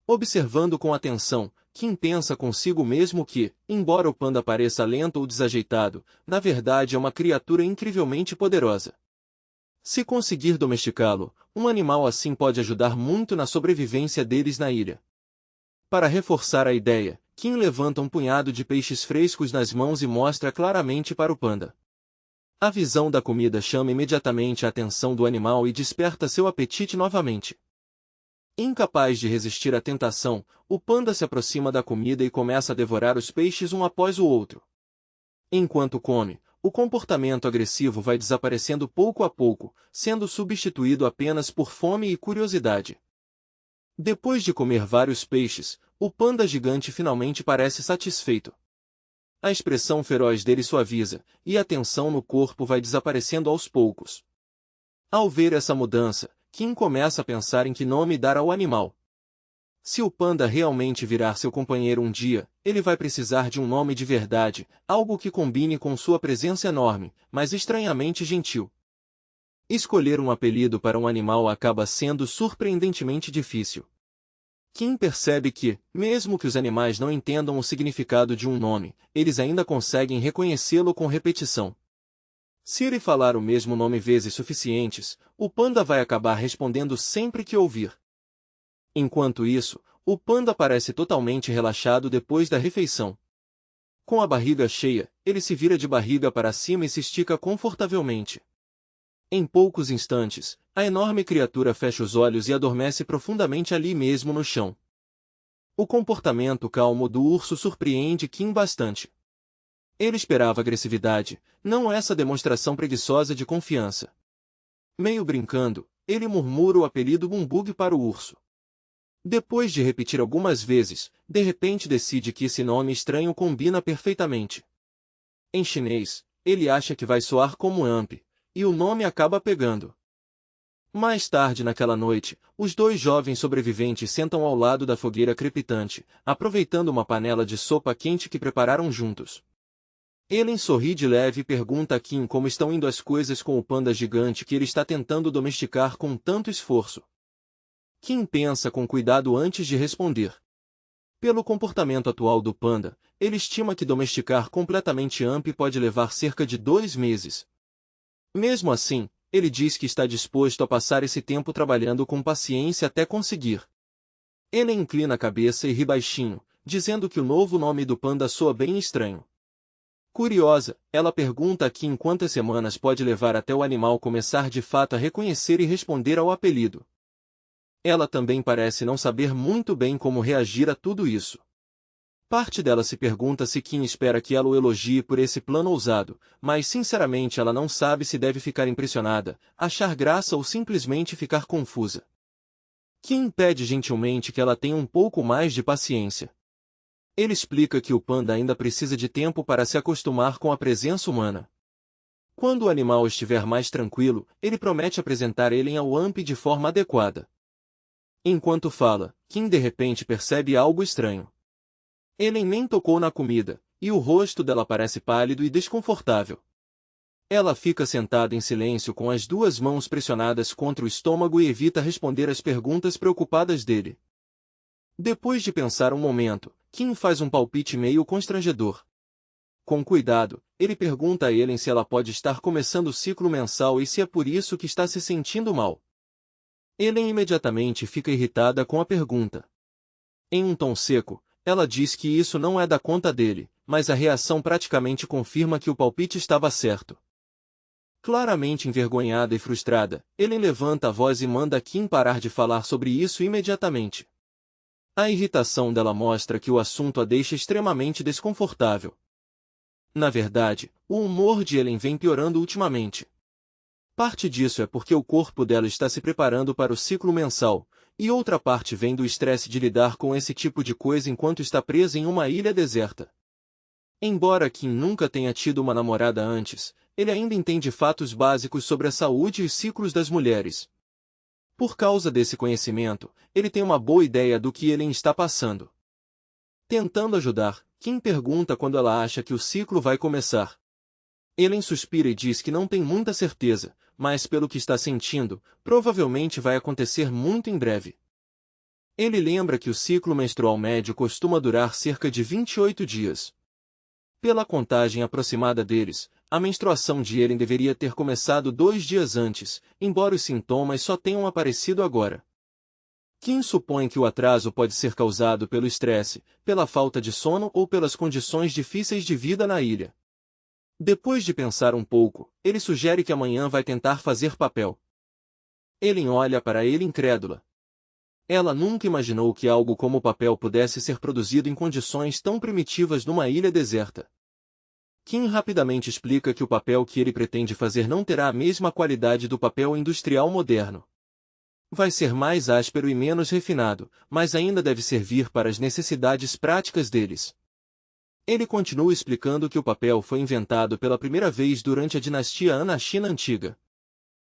Speaker 1: Observando com atenção, Kim pensa consigo mesmo que, embora o panda pareça lento ou desajeitado, na verdade é uma criatura incrivelmente poderosa. Se conseguir domesticá-lo, um animal assim pode ajudar muito na sobrevivência deles na ilha. Para reforçar a ideia, Kim levanta um punhado de peixes frescos nas mãos e mostra claramente para o panda. A visão da comida chama imediatamente a atenção do animal e desperta seu apetite novamente. Incapaz de resistir à tentação, o panda se aproxima da comida e começa a devorar os peixes um após o outro. Enquanto come, o comportamento agressivo vai desaparecendo pouco a pouco, sendo substituído apenas por fome e curiosidade. Depois de comer vários peixes, o panda gigante finalmente parece satisfeito. A expressão feroz dele suaviza, e a tensão no corpo vai desaparecendo aos poucos. Ao ver essa mudança, Kim começa a pensar em que nome dar ao animal. Se o panda realmente virar seu companheiro um dia, ele vai precisar de um nome de verdade, algo que combine com sua presença enorme, mas estranhamente gentil. Escolher um apelido para um animal acaba sendo surpreendentemente difícil. Kim percebe que, mesmo que os animais não entendam o significado de um nome, eles ainda conseguem reconhecê-lo com repetição. Se ele falar o mesmo nome vezes suficientes, o panda vai acabar respondendo sempre que ouvir. Enquanto isso, o panda parece totalmente relaxado depois da refeição. Com a barriga cheia, ele se vira de barriga para cima e se estica confortavelmente. Em poucos instantes, a enorme criatura fecha os olhos e adormece profundamente ali mesmo no chão. O comportamento calmo do urso surpreende Kim bastante. Ele esperava agressividade, não essa demonstração preguiçosa de confiança. Meio brincando, ele murmura o apelido Bumbug para o urso. Depois de repetir algumas vezes, de repente decide que esse nome estranho combina perfeitamente. Em chinês, ele acha que vai soar como Amp, e o nome acaba pegando. Mais tarde naquela noite, os dois jovens sobreviventes sentam ao lado da fogueira crepitante, aproveitando uma panela de sopa quente que prepararam juntos. Ellen sorri de leve e pergunta a Kim como estão indo as coisas com o panda gigante que ele está tentando domesticar com tanto esforço. Kim pensa com cuidado antes de responder. Pelo comportamento atual do panda, ele estima que domesticar completamente Amp pode levar cerca de 2 meses. Mesmo assim, ele diz que está disposto a passar esse tempo trabalhando com paciência até conseguir. Ellen inclina a cabeça e ri baixinho, dizendo que o novo nome do panda soa bem estranho. Curiosa, ela pergunta a Kim quantas semanas pode levar até o animal começar de fato a reconhecer e responder ao apelido. Ela também parece não saber muito bem como reagir a tudo isso. Parte dela se pergunta se Kim espera que ela o elogie por esse plano ousado, mas sinceramente ela não sabe se deve ficar impressionada, achar graça ou simplesmente ficar confusa. Kim pede gentilmente que ela tenha um pouco mais de paciência. Ele explica que o panda ainda precisa de tempo para se acostumar com a presença humana. Quando o animal estiver mais tranquilo, ele promete apresentar ele ao Amp de forma adequada. Enquanto fala, Kim de repente percebe algo estranho. Ellen nem tocou na comida, e o rosto dela parece pálido e desconfortável. Ela fica sentada em silêncio com as 2 mãos pressionadas contra o estômago e evita responder às perguntas preocupadas dele. Depois de pensar um momento, Kim faz um palpite meio constrangedor. Com cuidado, ele pergunta a Ellen se ela pode estar começando o ciclo mensal e se é por isso que está se sentindo mal. Ellen imediatamente fica irritada com a pergunta. Em um tom seco, ela diz que isso não é da conta dele, mas a reação praticamente confirma que o palpite estava certo. Claramente envergonhada e frustrada, Ellen levanta a voz e manda Kim parar de falar sobre isso imediatamente. A irritação dela mostra que o assunto a deixa extremamente desconfortável. Na verdade, o humor de Ellen vem piorando ultimamente. Parte disso é porque o corpo dela está se preparando para o ciclo mensal, e outra parte vem do estresse de lidar com esse tipo de coisa enquanto está presa em uma ilha deserta. Embora Kim nunca tenha tido uma namorada antes, ele ainda entende fatos básicos sobre a saúde e os ciclos das mulheres. Por causa desse conhecimento, ele tem uma boa ideia do que Ellen está passando. Tentando ajudar, Kim pergunta quando ela acha que o ciclo vai começar. Ellen suspira e diz que não tem muita certeza, mas pelo que está sentindo, provavelmente vai acontecer muito em breve. Ele lembra que o ciclo menstrual médio costuma durar cerca de 28 dias. Pela contagem aproximada deles, a menstruação de Ellen deveria ter começado 2 dias antes, embora os sintomas só tenham aparecido agora. Kim supõe que o atraso pode ser causado pelo estresse, pela falta de sono ou pelas condições difíceis de vida na ilha. Depois de pensar um pouco, ele sugere que amanhã vai tentar fazer papel. Ellen olha para ele incrédula. Ela nunca imaginou que algo como o papel pudesse ser produzido em condições tão primitivas numa ilha deserta. Kim rapidamente explica que o papel que ele pretende fazer não terá a mesma qualidade do papel industrial moderno. Vai ser mais áspero e menos refinado, mas ainda deve servir para as necessidades práticas deles. Ele continua explicando que o papel foi inventado pela primeira vez durante a dinastia Han na China antiga.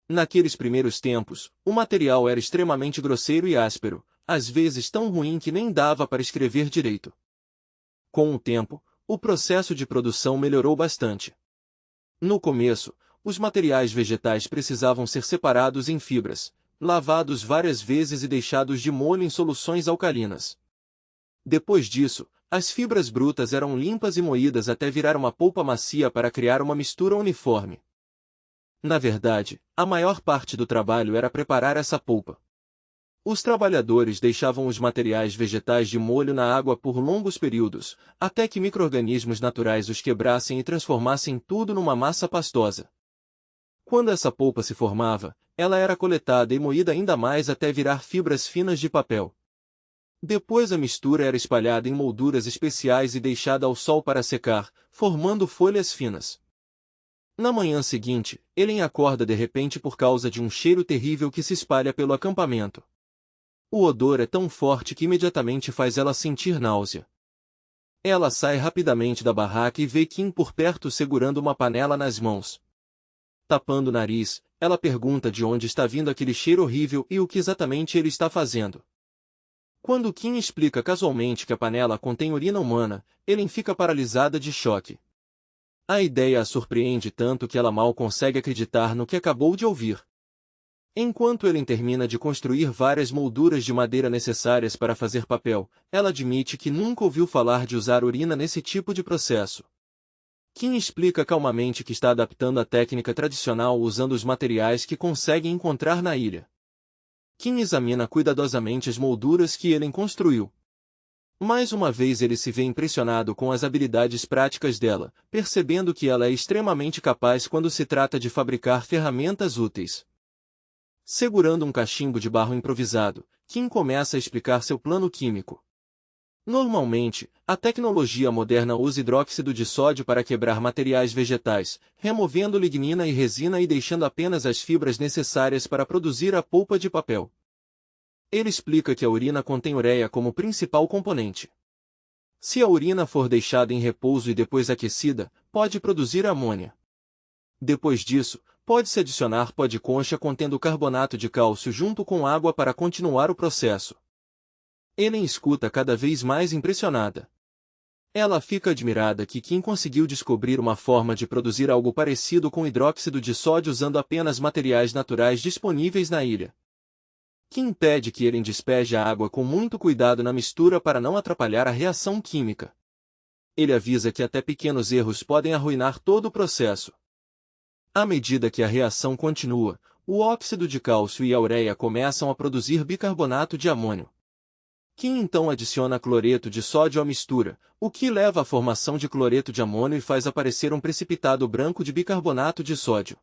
Speaker 1: Naqueles primeiros tempos, o material era extremamente grosseiro e áspero, às vezes tão ruim que nem dava para escrever direito. Com o tempo, o processo de produção melhorou bastante. No começo, os materiais vegetais precisavam ser separados em fibras, lavados várias vezes e deixados de molho em soluções alcalinas. Depois disso, as fibras brutas eram limpas e moídas até virar uma polpa macia para criar uma mistura uniforme. Na verdade, a maior parte do trabalho era preparar essa polpa. Os trabalhadores deixavam os materiais vegetais de molho na água por longos períodos, até que micro-organismos naturais os quebrassem e transformassem tudo numa massa pastosa. Quando essa polpa se formava, ela era coletada e moída ainda mais até virar fibras finas de papel. Depois a mistura era espalhada em molduras especiais e deixada ao sol para secar, formando folhas finas. Na manhã seguinte, Ellen acorda de repente por causa de um cheiro terrível que se espalha pelo acampamento. O odor é tão forte que imediatamente faz ela sentir náusea. Ela sai rapidamente da barraca e vê Kim por perto segurando uma panela nas mãos. Tapando o nariz, ela pergunta de onde está vindo aquele cheiro horrível e o que exatamente ele está fazendo. Quando Kim explica casualmente que a panela contém urina humana, Ellen fica paralisada de choque. A ideia a surpreende tanto que ela mal consegue acreditar no que acabou de ouvir. Enquanto Ellen termina de construir várias molduras de madeira necessárias para fazer papel, ela admite que nunca ouviu falar de usar urina nesse tipo de processo. Kim explica calmamente que está adaptando a técnica tradicional usando os materiais que consegue encontrar na ilha. Kim examina cuidadosamente as molduras que Ellen construiu. Mais uma vez ele se vê impressionado com as habilidades práticas dela, percebendo que ela é extremamente capaz quando se trata de fabricar ferramentas úteis. Segurando um cachimbo de barro improvisado, Kim começa a explicar seu plano químico. Normalmente, a tecnologia moderna usa hidróxido de sódio para quebrar materiais vegetais, removendo lignina e resina e deixando apenas as fibras necessárias para produzir a polpa de papel. Ele explica que a urina contém ureia como principal componente. Se a urina for deixada em repouso e depois aquecida, pode produzir amônia. Depois disso, pode-se adicionar pó de concha contendo carbonato de cálcio junto com água para continuar o processo. Ellen escuta cada vez mais impressionada. Ela fica admirada que Kim conseguiu descobrir uma forma de produzir algo parecido com hidróxido de sódio usando apenas materiais naturais disponíveis na ilha. Kim pede que Ellen despeje a água com muito cuidado na mistura para não atrapalhar a reação química. Ele avisa que até pequenos erros podem arruinar todo o processo. À medida que a reação continua, o óxido de cálcio e a ureia começam a produzir bicarbonato de amônio. Kim então adiciona cloreto de sódio à mistura, o que leva à formação de cloreto de amônio e faz aparecer um precipitado branco de bicarbonato de sódio.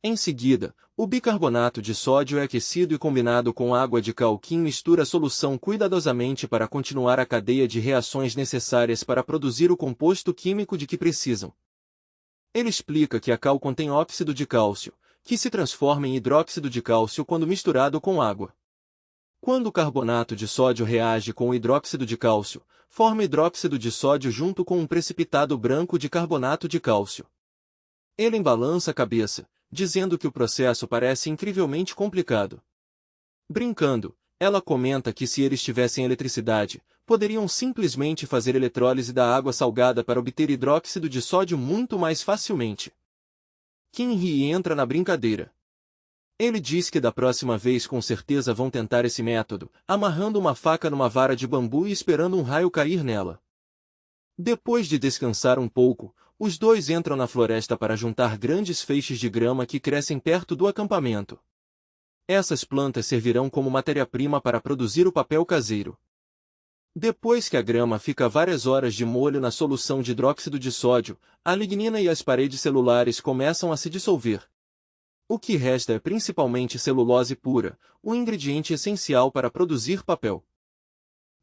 Speaker 1: Em seguida, o bicarbonato de sódio é aquecido e combinado com água de cal. Kim mistura a solução cuidadosamente para continuar a cadeia de reações necessárias para produzir o composto químico de que precisam. Ele explica que a cal contém óxido de cálcio, que se transforma em hidróxido de cálcio quando misturado com água. Quando o carbonato de sódio reage com o hidróxido de cálcio, forma hidróxido de sódio junto com um precipitado branco de carbonato de cálcio. Ele balança a cabeça, dizendo que o processo parece incrivelmente complicado. Brincando, ela comenta que se eles tivessem eletricidade, poderiam simplesmente fazer eletrólise da água salgada para obter hidróxido de sódio muito mais facilmente. Kim ri e entra na brincadeira. Ele diz que da próxima vez com certeza vão tentar esse método, amarrando uma faca numa vara de bambu e esperando um raio cair nela. Depois de descansar um pouco, os dois entram na floresta para juntar grandes feixes de grama que crescem perto do acampamento. Essas plantas servirão como matéria-prima para produzir o papel caseiro. Depois que a grama fica várias horas de molho na solução de hidróxido de sódio, a lignina e as paredes celulares começam a se dissolver. O que resta é principalmente celulose pura, o ingrediente essencial para produzir papel.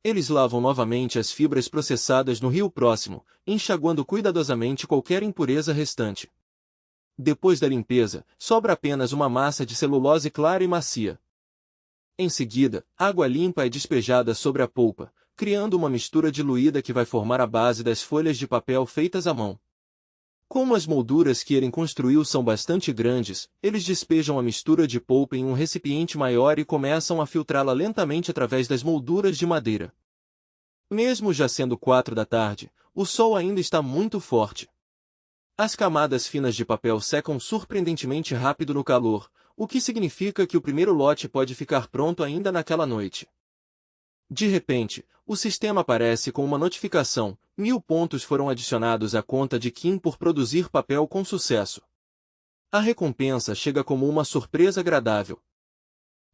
Speaker 1: Eles lavam novamente as fibras processadas no rio próximo, enxaguando cuidadosamente qualquer impureza restante. Depois da limpeza, sobra apenas uma massa de celulose clara e macia. Em seguida, água limpa é despejada sobre a polpa, criando uma mistura diluída que vai formar a base das folhas de papel feitas à mão. Como as molduras que ele construiu são bastante grandes, eles despejam a mistura de polpa em um recipiente maior e começam a filtrá-la lentamente através das molduras de madeira. Mesmo já sendo 4 da tarde, o sol ainda está muito forte. As camadas finas de papel secam surpreendentemente rápido no calor, o que significa que o primeiro lote pode ficar pronto ainda naquela noite. De repente, o sistema aparece com uma notificação: 1000 pontos foram adicionados à conta de Kim por produzir papel com sucesso. A recompensa chega como uma surpresa agradável.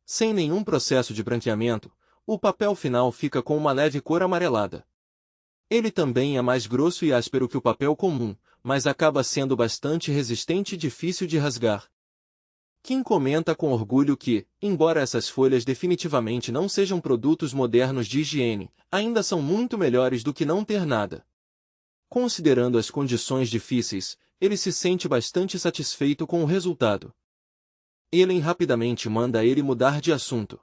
Speaker 1: Sem nenhum processo de branqueamento, o papel final fica com uma leve cor amarelada. Ele também é mais grosso e áspero que o papel comum, mas acaba sendo bastante resistente e difícil de rasgar. Kim comenta com orgulho que, embora essas folhas definitivamente não sejam produtos modernos de higiene, ainda são muito melhores do que não ter nada. Considerando as condições difíceis, ele se sente bastante satisfeito com o resultado. Ellen rapidamente manda ele mudar de assunto.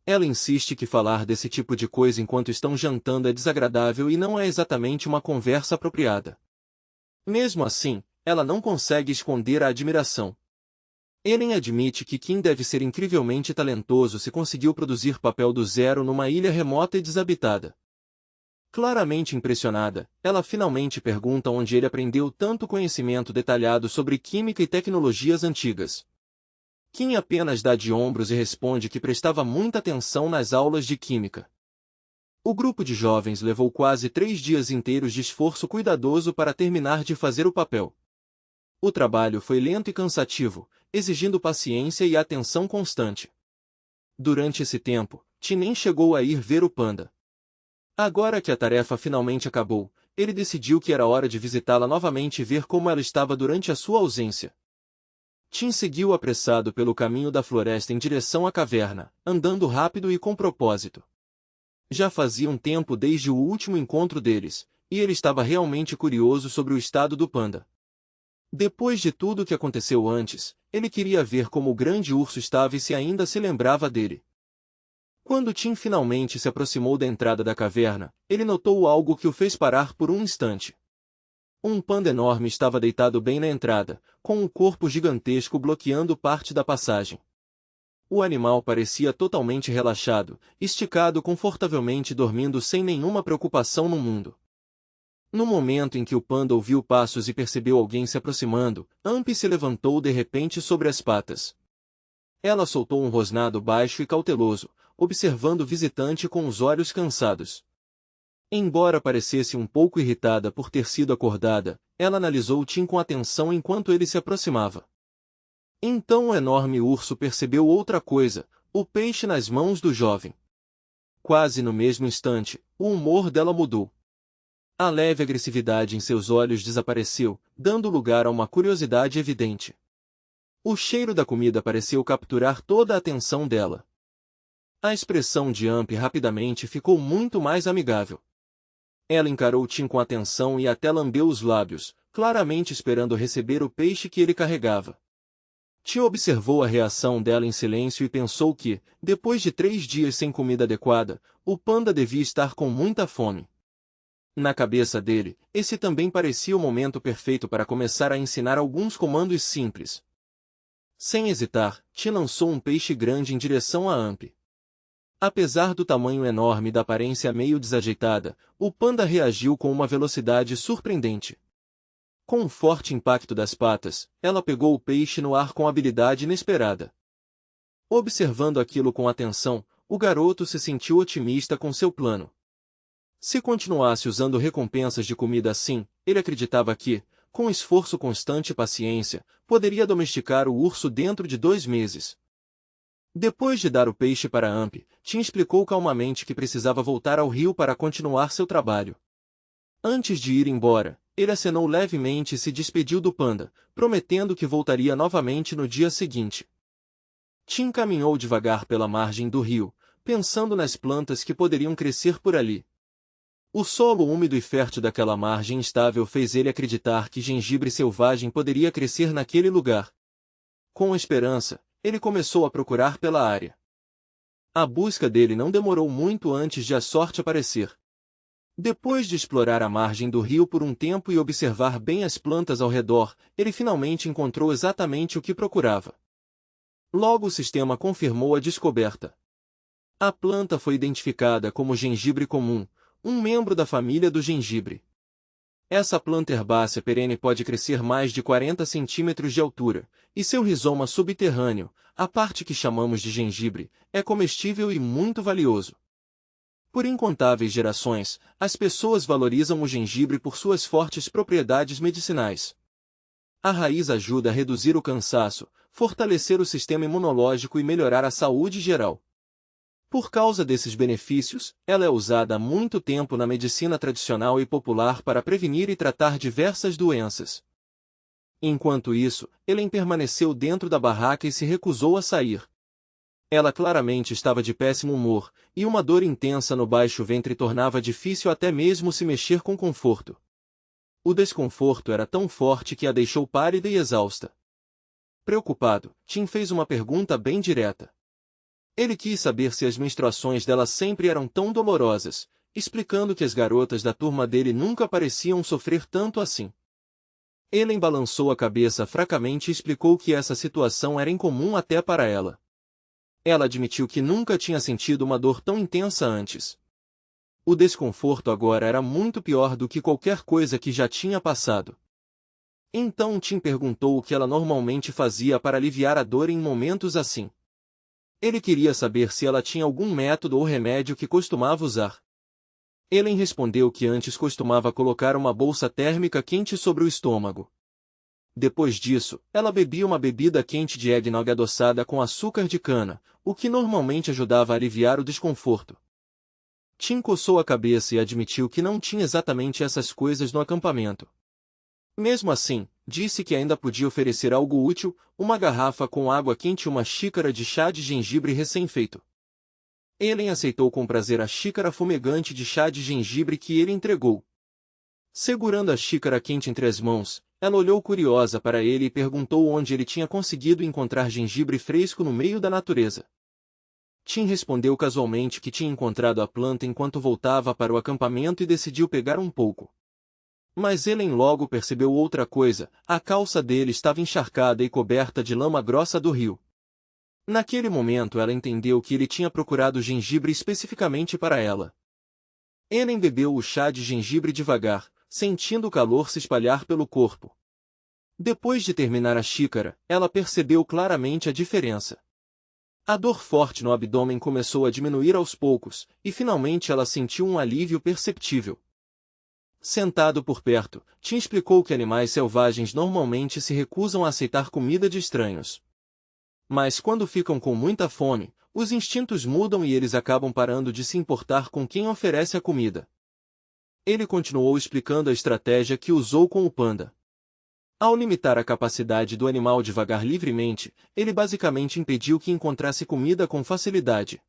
Speaker 1: Ela insiste que falar desse tipo de coisa enquanto estão jantando é desagradável e não é exatamente uma conversa apropriada. Mesmo assim, ela não consegue esconder a admiração. Ellen admite que Kim deve ser incrivelmente talentoso se conseguiu produzir papel do zero numa ilha remota e desabitada. Claramente impressionada, ela finalmente pergunta onde ele aprendeu tanto conhecimento detalhado sobre química e tecnologias antigas. Kim apenas dá de ombros e responde que prestava muita atenção nas aulas de química. O grupo de jovens levou quase 3 dias inteiros de esforço cuidadoso para terminar de fazer o papel. O trabalho foi lento e cansativo, exigindo paciência e atenção constante. Durante esse tempo, Tim nem chegou a ir ver o panda. Agora que a tarefa finalmente acabou, ele decidiu que era hora de visitá-la novamente e ver como ela estava durante a sua ausência. Tim seguiu apressado pelo caminho da floresta em direção à caverna, andando rápido e com propósito. Já fazia um tempo desde o último encontro deles, e ele estava realmente curioso sobre o estado do panda. Depois de tudo o que aconteceu antes, ele queria ver como o grande urso estava e se ainda se lembrava dele. Quando Tim finalmente se aproximou da entrada da caverna, ele notou algo que o fez parar por um instante. Um panda enorme estava deitado bem na entrada, com um corpo gigantesco bloqueando parte da passagem. O animal parecia totalmente relaxado, esticado confortavelmente dormindo sem nenhuma preocupação no mundo. No momento em que o panda ouviu passos e percebeu alguém se aproximando, Ampi se levantou de repente sobre as patas. Ela soltou um rosnado baixo e cauteloso, observando o visitante com os olhos cansados. Embora parecesse um pouco irritada por ter sido acordada, ela analisou Tim com atenção enquanto ele se aproximava. Então o enorme urso percebeu outra coisa, o peixe nas mãos do jovem. Quase no mesmo instante, o humor dela mudou. A leve agressividade em seus olhos desapareceu, dando lugar a uma curiosidade evidente. O cheiro da comida pareceu capturar toda a atenção dela. A expressão de Amp rapidamente ficou muito mais amigável. Ela encarou Tim com atenção e até lambeu os lábios, claramente esperando receber o peixe que ele carregava. Tim observou a reação dela em silêncio e pensou que, depois de 3 dias sem comida adequada, o panda devia estar com muita fome. Na cabeça dele, esse também parecia o momento perfeito para começar a ensinar alguns comandos simples. Sem hesitar, Tim lançou um peixe grande em direção a Amp. Apesar do tamanho enorme e da aparência meio desajeitada, o panda reagiu com uma velocidade surpreendente. Com um forte impacto das patas, ela pegou o peixe no ar com habilidade inesperada. Observando aquilo com atenção, o garoto se sentiu otimista com seu plano. Se continuasse usando recompensas de comida assim, ele acreditava que, com esforço constante e paciência, poderia domesticar o urso dentro de 2 meses. Depois de dar o peixe para Amp, Tim explicou calmamente que precisava voltar ao rio para continuar seu trabalho. Antes de ir embora, ele acenou levemente e se despediu do panda, prometendo que voltaria novamente no dia seguinte. Tim caminhou devagar pela margem do rio, pensando nas plantas que poderiam crescer por ali. O solo úmido e fértil daquela margem instável fez ele acreditar que gengibre selvagem poderia crescer naquele lugar. Com esperança, ele começou a procurar pela área. A busca dele não demorou muito antes de a sorte aparecer. Depois de explorar a margem do rio por um tempo e observar bem as plantas ao redor, ele finalmente encontrou exatamente o que procurava. Logo o sistema confirmou a descoberta. A planta foi identificada como gengibre comum, um membro da família do gengibre. Essa planta herbácea perene pode crescer mais de 40 centímetros de altura, e seu rizoma subterrâneo, a parte que chamamos de gengibre, é comestível e muito valioso. Por incontáveis gerações, as pessoas valorizam o gengibre por suas fortes propriedades medicinais. A raiz ajuda a reduzir o cansaço, fortalecer o sistema imunológico e melhorar a saúde geral. Por causa desses benefícios, ela é usada há muito tempo na medicina tradicional e popular para prevenir e tratar diversas doenças. Enquanto isso, Helen permaneceu dentro da barraca e se recusou a sair. Ela claramente estava de péssimo humor, e uma dor intensa no baixo ventre tornava difícil até mesmo se mexer com conforto. O desconforto era tão forte que a deixou pálida e exausta. Preocupado, Tim fez uma pergunta bem direta. Ele quis saber se as menstruações dela sempre eram tão dolorosas, explicando que as garotas da turma dele nunca pareciam sofrer tanto assim. Helen balançou a cabeça fracamente e explicou que essa situação era incomum até para ela. Ela admitiu que nunca tinha sentido uma dor tão intensa antes. O desconforto agora era muito pior do que qualquer coisa que já tinha passado. Então Tim perguntou o que ela normalmente fazia para aliviar a dor em momentos assim. Ele queria saber se ela tinha algum método ou remédio que costumava usar. Helen respondeu que antes costumava colocar uma bolsa térmica quente sobre o estômago. Depois disso, ela bebia uma bebida quente de eggnog adoçada com açúcar de cana, o que normalmente ajudava a aliviar o desconforto. Tim coçou a cabeça e admitiu que não tinha exatamente essas coisas no acampamento. Mesmo assim, disse que ainda podia oferecer algo útil, uma garrafa com água quente e uma xícara de chá de gengibre recém-feito. Helen aceitou com prazer a xícara fumegante de chá de gengibre que ele entregou. Segurando a xícara quente entre as mãos, ela olhou curiosa para ele e perguntou onde ele tinha conseguido encontrar gengibre fresco no meio da natureza. Tim respondeu casualmente que tinha encontrado a planta enquanto voltava para o acampamento e decidiu pegar um pouco. Mas Helen logo percebeu outra coisa: a calça dele estava encharcada e coberta de lama grossa do rio. Naquele momento ela entendeu que ele tinha procurado gengibre especificamente para ela. Helen bebeu o chá de gengibre devagar, sentindo o calor se espalhar pelo corpo. Depois de terminar a xícara, ela percebeu claramente a diferença. A dor forte no abdômen começou a diminuir aos poucos, e finalmente ela sentiu um alívio perceptível. Sentado por perto, Tim explicou que animais selvagens normalmente se recusam a aceitar comida de estranhos. Mas quando ficam com muita fome, os instintos mudam e eles acabam parando de se importar com quem oferece a comida. Ele continuou explicando a estratégia que usou com o panda. Ao limitar a capacidade do animal de vagar livremente, ele basicamente impediu que encontrasse comida com facilidade.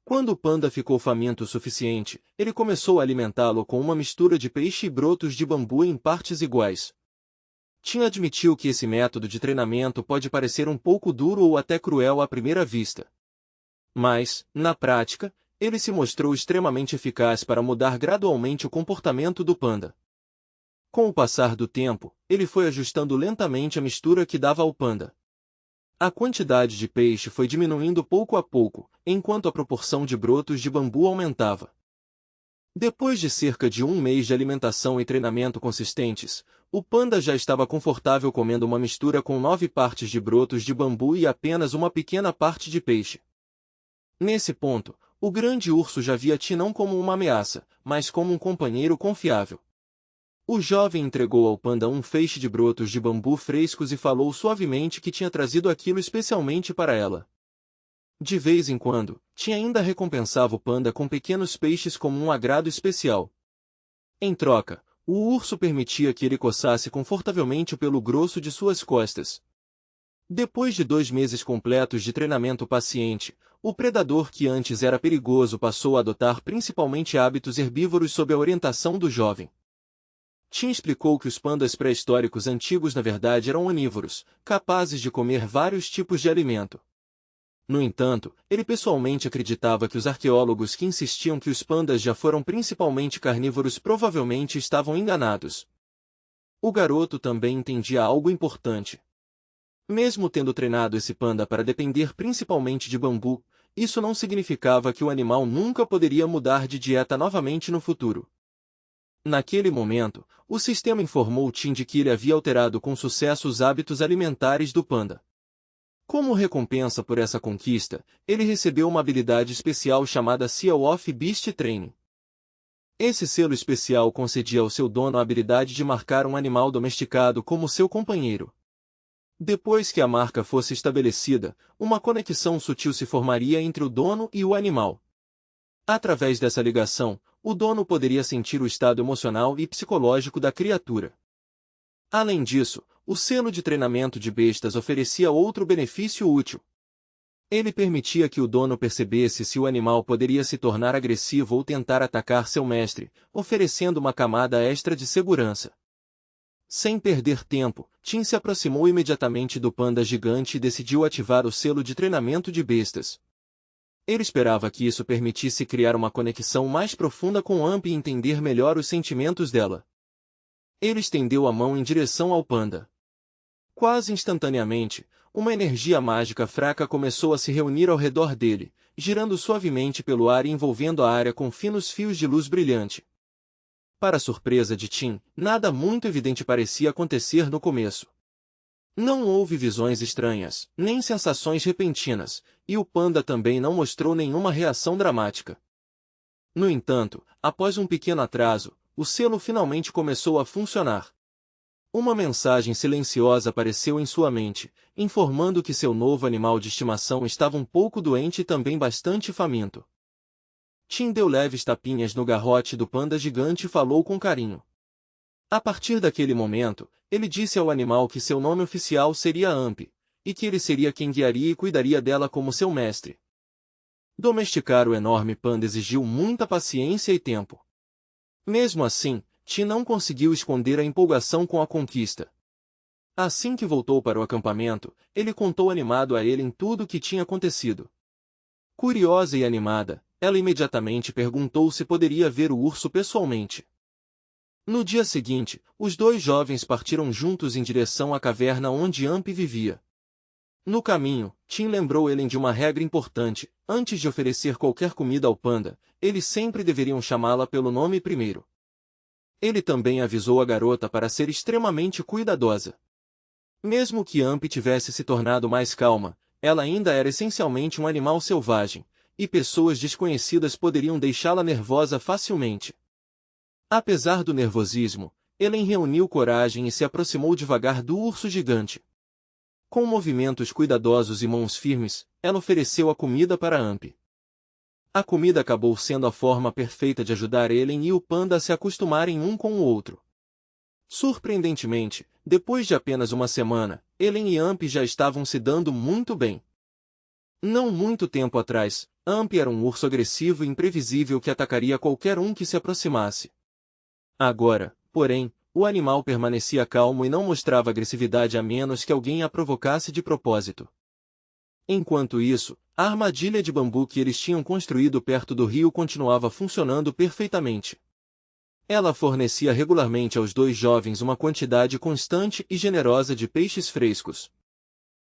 Speaker 1: Quando o panda ficou faminto o suficiente, ele começou a alimentá-lo com uma mistura de peixe e brotos de bambu em partes iguais. Tim admitiu que esse método de treinamento pode parecer um pouco duro ou até cruel à primeira vista. Mas, na prática, ele se mostrou extremamente eficaz para mudar gradualmente o comportamento do panda. Com o passar do tempo, ele foi ajustando lentamente a mistura que dava ao panda. A quantidade de peixe foi diminuindo pouco a pouco, enquanto a proporção de brotos de bambu aumentava. Depois de cerca de um mês de alimentação e treinamento consistentes, o panda já estava confortável comendo uma mistura com 9 partes de brotos de bambu e apenas uma pequena parte de peixe. Nesse ponto, o grande urso já via Ti não como uma ameaça, mas como um companheiro confiável. O jovem entregou ao panda um feixe de brotos de bambu frescos e falou suavemente que tinha trazido aquilo especialmente para ela. De vez em quando, Tim ainda recompensava o panda com pequenos peixes como um agrado especial. Em troca, o urso permitia que ele coçasse confortavelmente o pelo grosso de suas costas. Depois de 2 meses completos de treinamento paciente, o predador que antes era perigoso passou a adotar principalmente hábitos herbívoros sob a orientação do jovem. Tim explicou que os pandas pré-históricos antigos na verdade eram onívoros, capazes de comer vários tipos de alimento. No entanto, ele pessoalmente acreditava que os arqueólogos que insistiam que os pandas já foram principalmente carnívoros provavelmente estavam enganados. O garoto também entendia algo importante. Mesmo tendo treinado esse panda para depender principalmente de bambu, isso não significava que o animal nunca poderia mudar de dieta novamente no futuro. Naquele momento, o sistema informou Tim de que ele havia alterado com sucesso os hábitos alimentares do panda. Como recompensa por essa conquista, ele recebeu uma habilidade especial chamada Seal of Beast Training. Esse selo especial concedia ao seu dono a habilidade de marcar um animal domesticado como seu companheiro. Depois que a marca fosse estabelecida, uma conexão sutil se formaria entre o dono e o animal. Através dessa ligação, o dono poderia sentir o estado emocional e psicológico da criatura. Além disso, o selo de treinamento de bestas oferecia outro benefício útil. Ele permitia que o dono percebesse se o animal poderia se tornar agressivo ou tentar atacar seu mestre, oferecendo uma camada extra de segurança. Sem perder tempo, Tim se aproximou imediatamente do panda gigante e decidiu ativar o selo de treinamento de bestas. Ele esperava que isso permitisse criar uma conexão mais profunda com Amp e entender melhor os sentimentos dela. Ele estendeu a mão em direção ao panda. Quase instantaneamente, uma energia mágica fraca começou a se reunir ao redor dele, girando suavemente pelo ar e envolvendo a área com finos fios de luz brilhante. Para surpresa de Tim, nada muito evidente parecia acontecer no começo. Não houve visões estranhas, nem sensações repentinas, e o panda também não mostrou nenhuma reação dramática. No entanto, após um pequeno atraso, o selo finalmente começou a funcionar. Uma mensagem silenciosa apareceu em sua mente, informando que seu novo animal de estimação estava um pouco doente e também bastante faminto. Tim deu leves tapinhas no garrote do panda gigante e falou com carinho. A partir daquele momento, ele disse ao animal que seu nome oficial seria Amp, e que ele seria quem guiaria e cuidaria dela como seu mestre. Domesticar o enorme panda exigiu muita paciência e tempo. Mesmo assim, Tim não conseguiu esconder a empolgação com a conquista. Assim que voltou para o acampamento, ele contou animado a ele tudo o que tinha acontecido. Curiosa e animada, ela imediatamente perguntou se poderia ver o urso pessoalmente. No dia seguinte, os dois jovens partiram juntos em direção à caverna onde Amp vivia. No caminho, Tim lembrou Ellen de uma regra importante: antes de oferecer qualquer comida ao panda, eles sempre deveriam chamá-la pelo nome primeiro. Ele também avisou a garota para ser extremamente cuidadosa. Mesmo que Amp tivesse se tornado mais calma, ela ainda era essencialmente um animal selvagem, e pessoas desconhecidas poderiam deixá-la nervosa facilmente. Apesar do nervosismo, Ellen reuniu coragem e se aproximou devagar do urso gigante. Com movimentos cuidadosos e mãos firmes, ela ofereceu a comida para Amp. A comida acabou sendo a forma perfeita de ajudar Ellen e o panda a se acostumarem um com o outro. Surpreendentemente, depois de apenas uma semana, Ellen e Amp já estavam se dando muito bem. Não muito tempo atrás, Amp era um urso agressivo e imprevisível que atacaria qualquer um que se aproximasse. Agora, porém, o animal permanecia calmo e não mostrava agressividade a menos que alguém a provocasse de propósito. Enquanto isso, a armadilha de bambu que eles tinham construído perto do rio continuava funcionando perfeitamente. Ela fornecia regularmente aos dois jovens uma quantidade constante e generosa de peixes frescos.